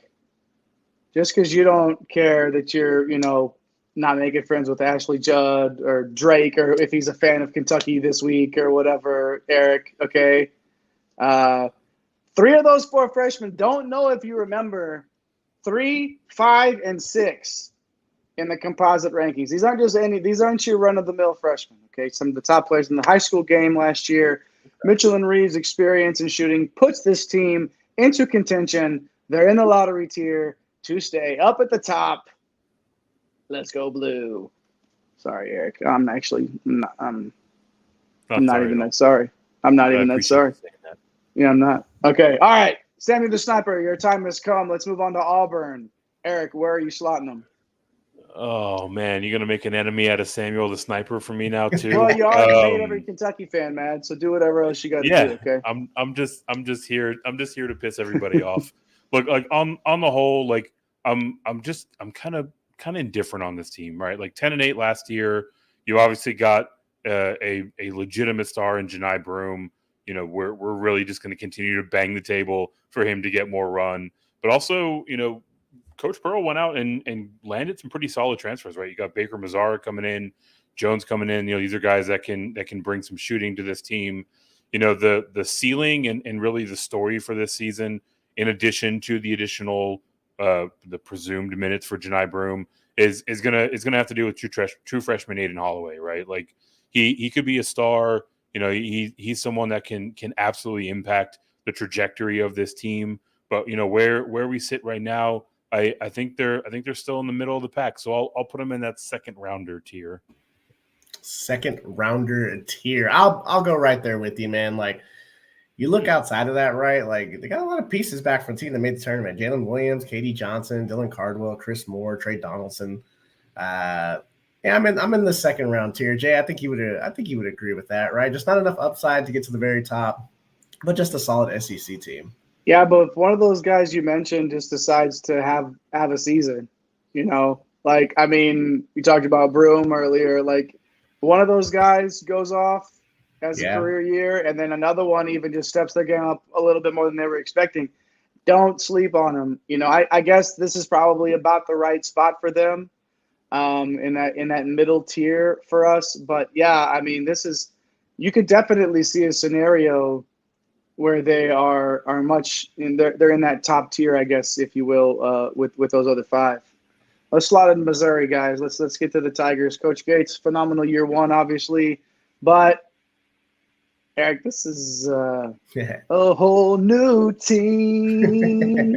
just because you don't care that you're, not making friends with Ashley Judd or Drake, or if he's a fan of Kentucky this week or whatever, Eric, okay? 3 of those 4 freshmen, don't know if you remember, 3, 5, and 6 in the composite rankings. These aren't your run-of-the-mill freshmen, okay? Some of the top players in the high school game last year. Mitchell and Reeves' experience in shooting puts this team into contention. They're in the lottery tier to stay up at the top. Let's go blue. Sorry, Eric. I'm not even that sorry. I'm not even that sorry. Yeah, I'm not. Okay. All right. Sammy the Sniper, your time has come. Let's move on to Auburn. Eric, where are you slotting them? Oh man, you're gonna make an enemy out of Samuel the Sniper for me now too. Well, you already made every Kentucky fan mad, so do whatever else you got to do. Okay. I'm just here to piss everybody off. Look, like on the whole, like I'm kind of indifferent on this team, right? Like 10-8 last year. You obviously got a legitimate star in Janai Broome. You know, we're really just going to continue to bang the table for him to get more run, but also, you know, Coach Pearl went out and landed some pretty solid transfers, right? You got Baker Mazzara coming in, Jones coming in. You know, these are guys that can bring some shooting to this team. You know, the ceiling and really the story for this season, in addition to the additional the presumed minutes for Janai Broome, is gonna have to do with true freshman Aiden Holloway, right? Like he could be a star. You know, he's someone that can absolutely impact the trajectory of this team. But you know, where we sit right now, I think they're still in the middle of the pack. So I'll put them in that second rounder tier. Second rounder tier. I'll go right there with you, man. Like, you look outside of that, right? Like, they got a lot of pieces back from the team that made the tournament. Jalen Williams, KD Johnson, Dylan Cardwell, Chris Moore, Trey Donaldson. Yeah, I'm in the second round tier. Jay, I think you would agree with that, right? Just not enough upside to get to the very top, but just a solid SEC team. Yeah, but if one of those guys you mentioned just decides to have a season, you know, like, I mean, you talked about Broome earlier, like one of those guys goes off as a career year, and then another one even just steps their game up a little bit more than they were expecting. Don't sleep on them. You know, I guess this is probably about the right spot for them in that middle tier for us. But yeah, I mean, you could definitely see a scenario where they are much they're in that top tier, I guess, if you will, with those other 5. Let's slot in Missouri, guys. Let's get to the Tigers. Coach Gates, phenomenal year 1, obviously, but Eric, this is a whole new team,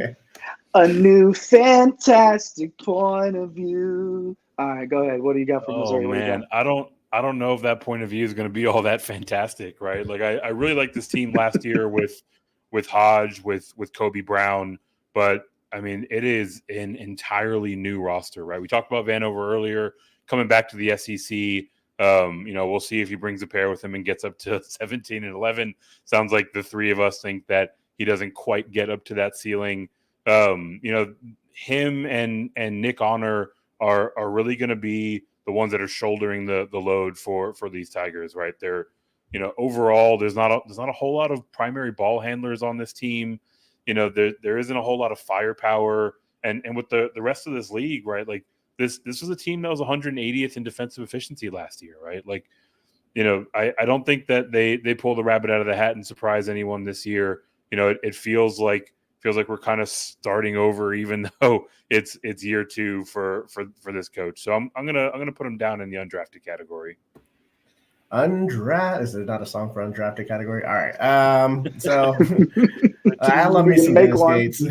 a new fantastic point of view. All right, go ahead. What do you got for Missouri? Oh man, I don't know if that point of view is going to be all that fantastic, right? Like I really liked this team last year with Hodge, with Kobe Brown, but I mean, it is an entirely new roster, right? We talked about Vanover earlier, coming back to the SEC. You know, we'll see if he brings a pair with him and gets up to 17 and 11. Sounds like the 3 of us think that he doesn't quite get up to that ceiling. You know, him and Nick Honor are really going to be the ones that are shouldering the load for these Tigers, right? They're, you know, overall, there's not a whole lot of primary ball handlers on this team. You know, there isn't a whole lot of firepower, and with the rest of this league, right? Like this was a team that was 180th in defensive efficiency last year, right? Like, you know, I don't think that they pull the rabbit out of the hat and surprise anyone this year. You know, it feels like we're kind of starting over, even though it's year 2 for this coach. So I'm gonna put him down in the undrafted category. Is there not a song for undrafted category? All right. So I love me some Dennis Gates.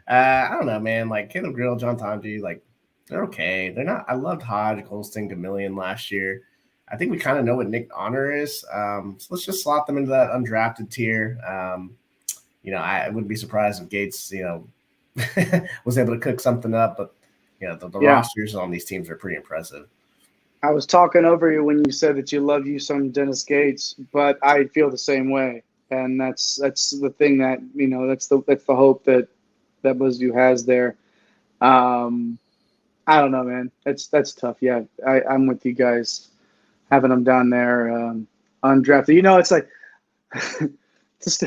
I don't know, man. Like Caleb Grill, John Tonji, like they're okay. They're not. I loved Hodge, Goldstein, Gamillion last year. I think we kind of know what Nick Honor is. So let's just slot them into that undrafted tier. You know, I wouldn't be surprised if Gates, you know, was able to cook something up. But you know, the rosters on these teams are pretty impressive. I was talking over you when you said that you love you some Dennis Gates, but I feel the same way, and that's the thing that, you know, that's the hope that Mizzou has there. I don't know, man. That's tough. Yeah, I'm with you guys, having them down there undrafted. You know, it's like just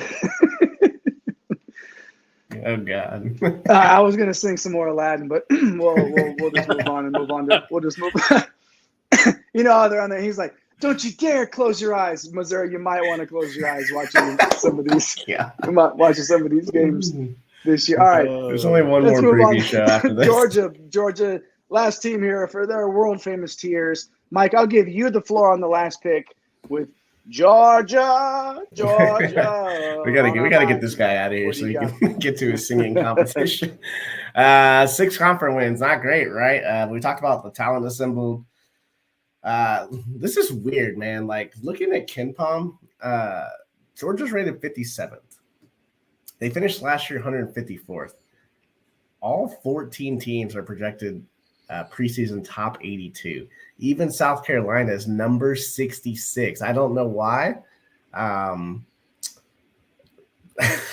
Oh God. I was gonna sing some more Aladdin, but we'll just move on and move on to we'll just move. You know, they're on there. He's like, "Don't you dare close your eyes, Missouri. You might want to close your eyes watching some of these. Yeah. You might watching some of these games this year." All right, There's only one let's more move on. preview show after this. Georgia, last team here for their world famous tiers. Mike, I'll give you the floor on the last pick with Georgia. we gotta get this guy out of here so he can get to his singing competition. 6 conference wins, not great, right? We talked about the talent assembled. This is weird, man. Like looking at KenPom, Georgia's rated 57th. They finished last year 154th. All 14 teams are projected preseason top 82. Even South Carolina is number 66. I don't know why.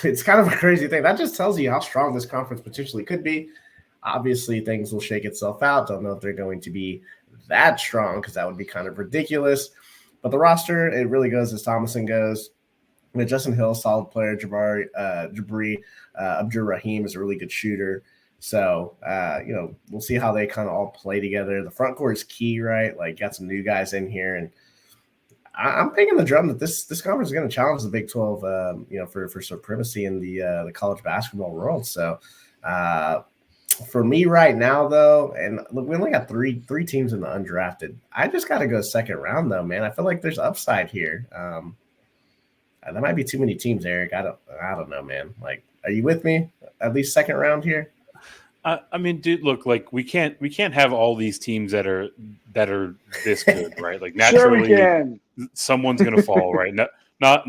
It's kind of a crazy thing. That just tells you how strong this conference potentially could be. Obviously, things will shake itself out. Don't know if they're going to be that strong because that would be kind of ridiculous. But the roster, it really goes as Thomason goes. With Justin Hill, solid player. Jabri Abdur-Rahim is a really good shooter. So, we'll see how they kind of all play together. The front court is key, right? Like, got some new guys in here. And I'm picking the drum that this conference is going to challenge the Big 12, for supremacy in the college basketball world. So, for me right now, though, and look, we only got three teams in the undrafted. I just got to go second round, though, man. I feel like there's upside here. There might be too many teams, Eric. I don't know, man. Like, are you with me? At least second round here. I mean, dude, look, like we can't have all these teams that are this good, right? Like naturally, sure someone's going to fall, right? Not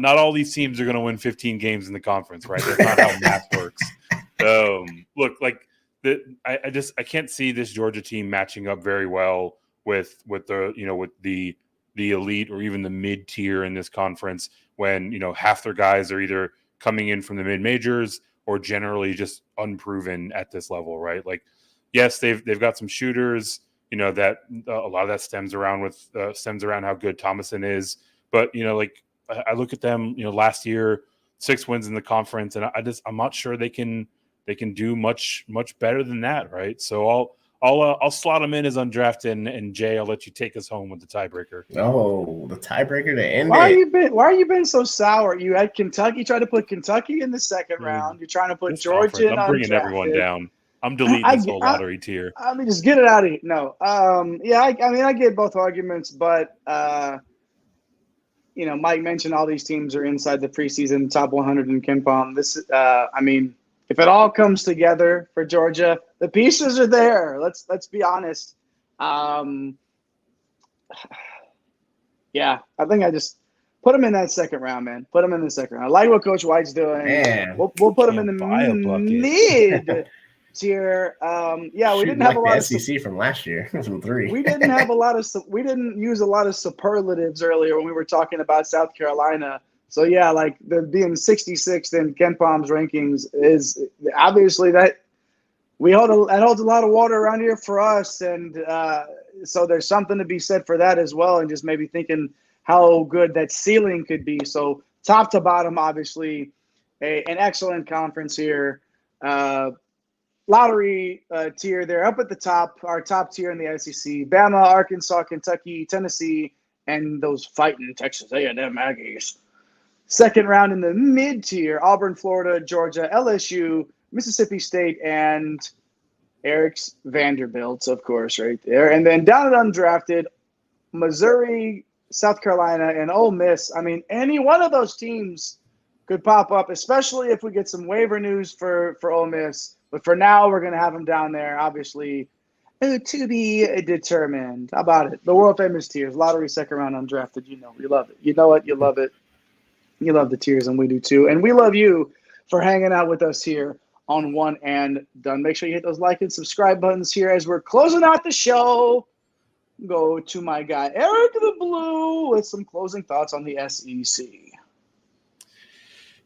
all these teams are going to win 15 games in the conference, right? That's not how math works. Look, like I can't see this Georgia team matching up very well with the elite or even the mid tier in this conference when half their guys are either coming in from the mid majors or generally just unproven at this level, right? Like, yes, they've got some shooters, that a lot of that stems around how good Thomason is. But, like I look at them, last year, 6 wins in the conference, and I'm not sure they can do much better than that, right? So I'll slot them in as undrafted, and Jay, I'll let you take us home with the tiebreaker. Oh, the tiebreaker to end Why it. are you been so sour? You had Kentucky, try to put Kentucky in the second round. You're trying to put Georgia in. I'm bringing everyone down. I'm deleting this whole lottery tier. I mean, just get it out of here. No. I get both arguments, but Mike mentioned all these teams are inside the preseason top 100 in KenPom. If it all comes together for Georgia, the pieces are there. Let's be honest. I think I just put them in that second round, man. Put them in the second round. I like what Coach White's doing. Man, we'll put them in the mid tier. We didn't have a lot of SEC from last year from 3. We didn't have we didn't use a lot of superlatives earlier when we were talking about South Carolina. So like the being 66th in KenPom's rankings is obviously that holds a lot of water around here for us, and so there's something to be said for that as well, and just maybe thinking how good that ceiling could be. So top to bottom, obviously, an excellent conference here. Lottery tier there, up at the top, our top tier in the SEC: Bama, Arkansas, Kentucky, Tennessee, and those fighting Texas A&M Aggies. Second round in the mid tier: Auburn, Florida, Georgia, LSU, Mississippi State, and Eric's Vanderbilt, of course, right there. And then down at undrafted, Missouri, South Carolina, and Ole Miss. I mean, any one of those teams could pop up, especially if we get some waiver news for Ole Miss. But for now, we're going to have them down there, obviously, to be determined. How about it? The world famous tiers, lottery, second round, undrafted. You love it. You know it, you love it. You love the tiers, and we do too. And we love you for hanging out with us here on One and Done. Make sure you hit those like and subscribe buttons here as we're closing out the show. Go to my guy, Eric the Blue, with some closing thoughts on the SEC.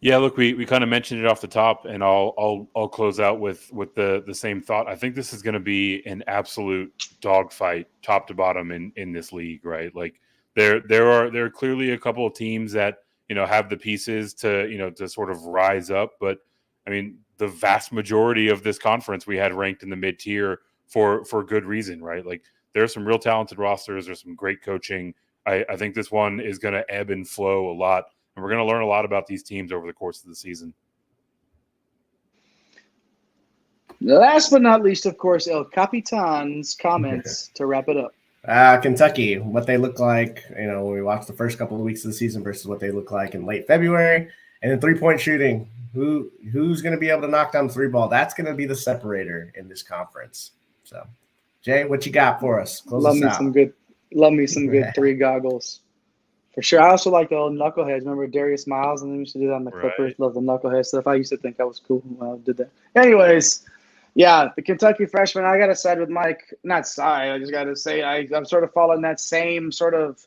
Yeah, look, we kind of mentioned it off the top, and I'll close out with the same thought. I think this is going to be an absolute dogfight, top to bottom in this league, right? Like there are clearly a couple of teams that have the pieces to to sort of rise up, but I mean the vast majority of this conference we had ranked in the mid-tier for good reason, right? Like there's some real talented rosters. There's some great coaching. I think this one is going to ebb and flow a lot, and we're going to learn a lot about these teams over the course of the season. Last but not least, of course, El Capitan's comments to wrap it up. Kentucky, what they look like, when we watch the first couple of weeks of the season versus what they look like in late February. And then 3-point shooting, who's going to be able to knock down the three ball? That's going to be the separator in this conference. So, Jay, what you got for us? Close us out. Love me some good three goggles. For sure. I also like the old knuckleheads. Remember Darius Miles and they used to do that on the Clippers? Love the knucklehead stuff. I used to think that was cool when I did that. Anyways, yeah, the Kentucky freshman, I got to side with Mike. Not side, I just got to say I'm sort of following that same sort of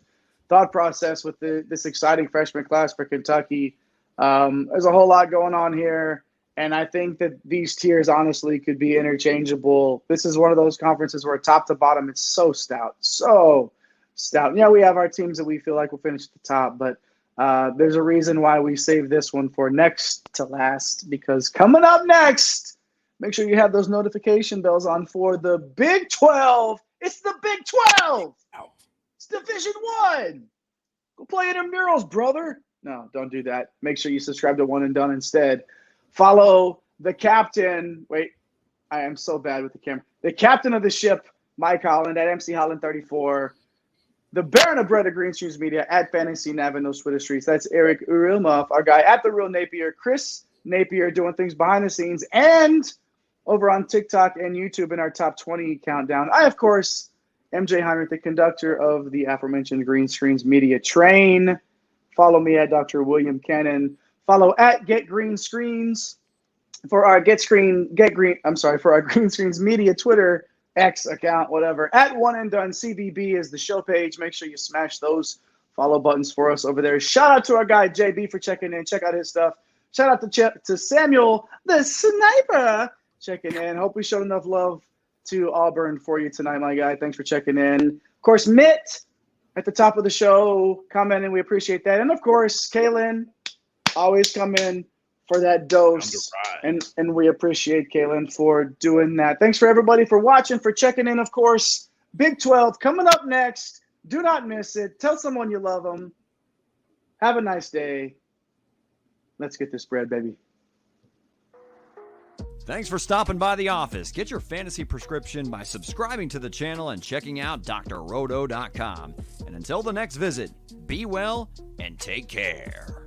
thought process with this exciting freshman class for Kentucky. There's a whole lot going on here, and I think that these tiers honestly could be interchangeable. This is one of those conferences where top to bottom it's so stout. Yeah, we have our teams that we feel like will finish at the top, but there's a reason why we saved this one for next to last, because coming up next, make sure you have those notification bells on for the Big 12. It's the Big 12. It's Division 1. Go play intramurals, brother. No, don't do that. Make sure you subscribe to One and Done instead. Follow the captain. Wait, I am so bad with the camera. The captain of the ship, Mike Holland, at MC Holland 34. The Baron of Bread of Green Streams Media at Fantasy Nav in those Twitter streets. That's Eric Urilmuff, our guy at The Real Napier. Chris Napier doing things behind the scenes and over on TikTok and YouTube in our top 20 countdown. I, of course, MJ Heinrich, the conductor of the aforementioned Green Screens Media train. Follow me at Dr. William Cannon. Follow at Get Green Screens for our for our Green Screens Media Twitter, X account, whatever. At One and Done CVB is the show page. Make sure you smash those follow buttons for us over there. Shout out to our guy JB for checking in. Check out his stuff. Shout out to Samuel the Sniper checking in. Hope we showed enough love to Auburn for you tonight, my guy. Thanks for checking in. Of course, Mitt at the top of the show commenting. We appreciate that. And of course, Kaylin always come in for that dose. And we appreciate Kaylin for doing that. Thanks for everybody for watching, for checking in. Of course, Big 12 coming up next. Do not miss it. Tell someone you love them. Have a nice day. Let's get this bread, baby. Thanks for stopping by the office. Get your fantasy prescription by subscribing to the channel and checking out drrodo.com. And until the next visit, be well and take care.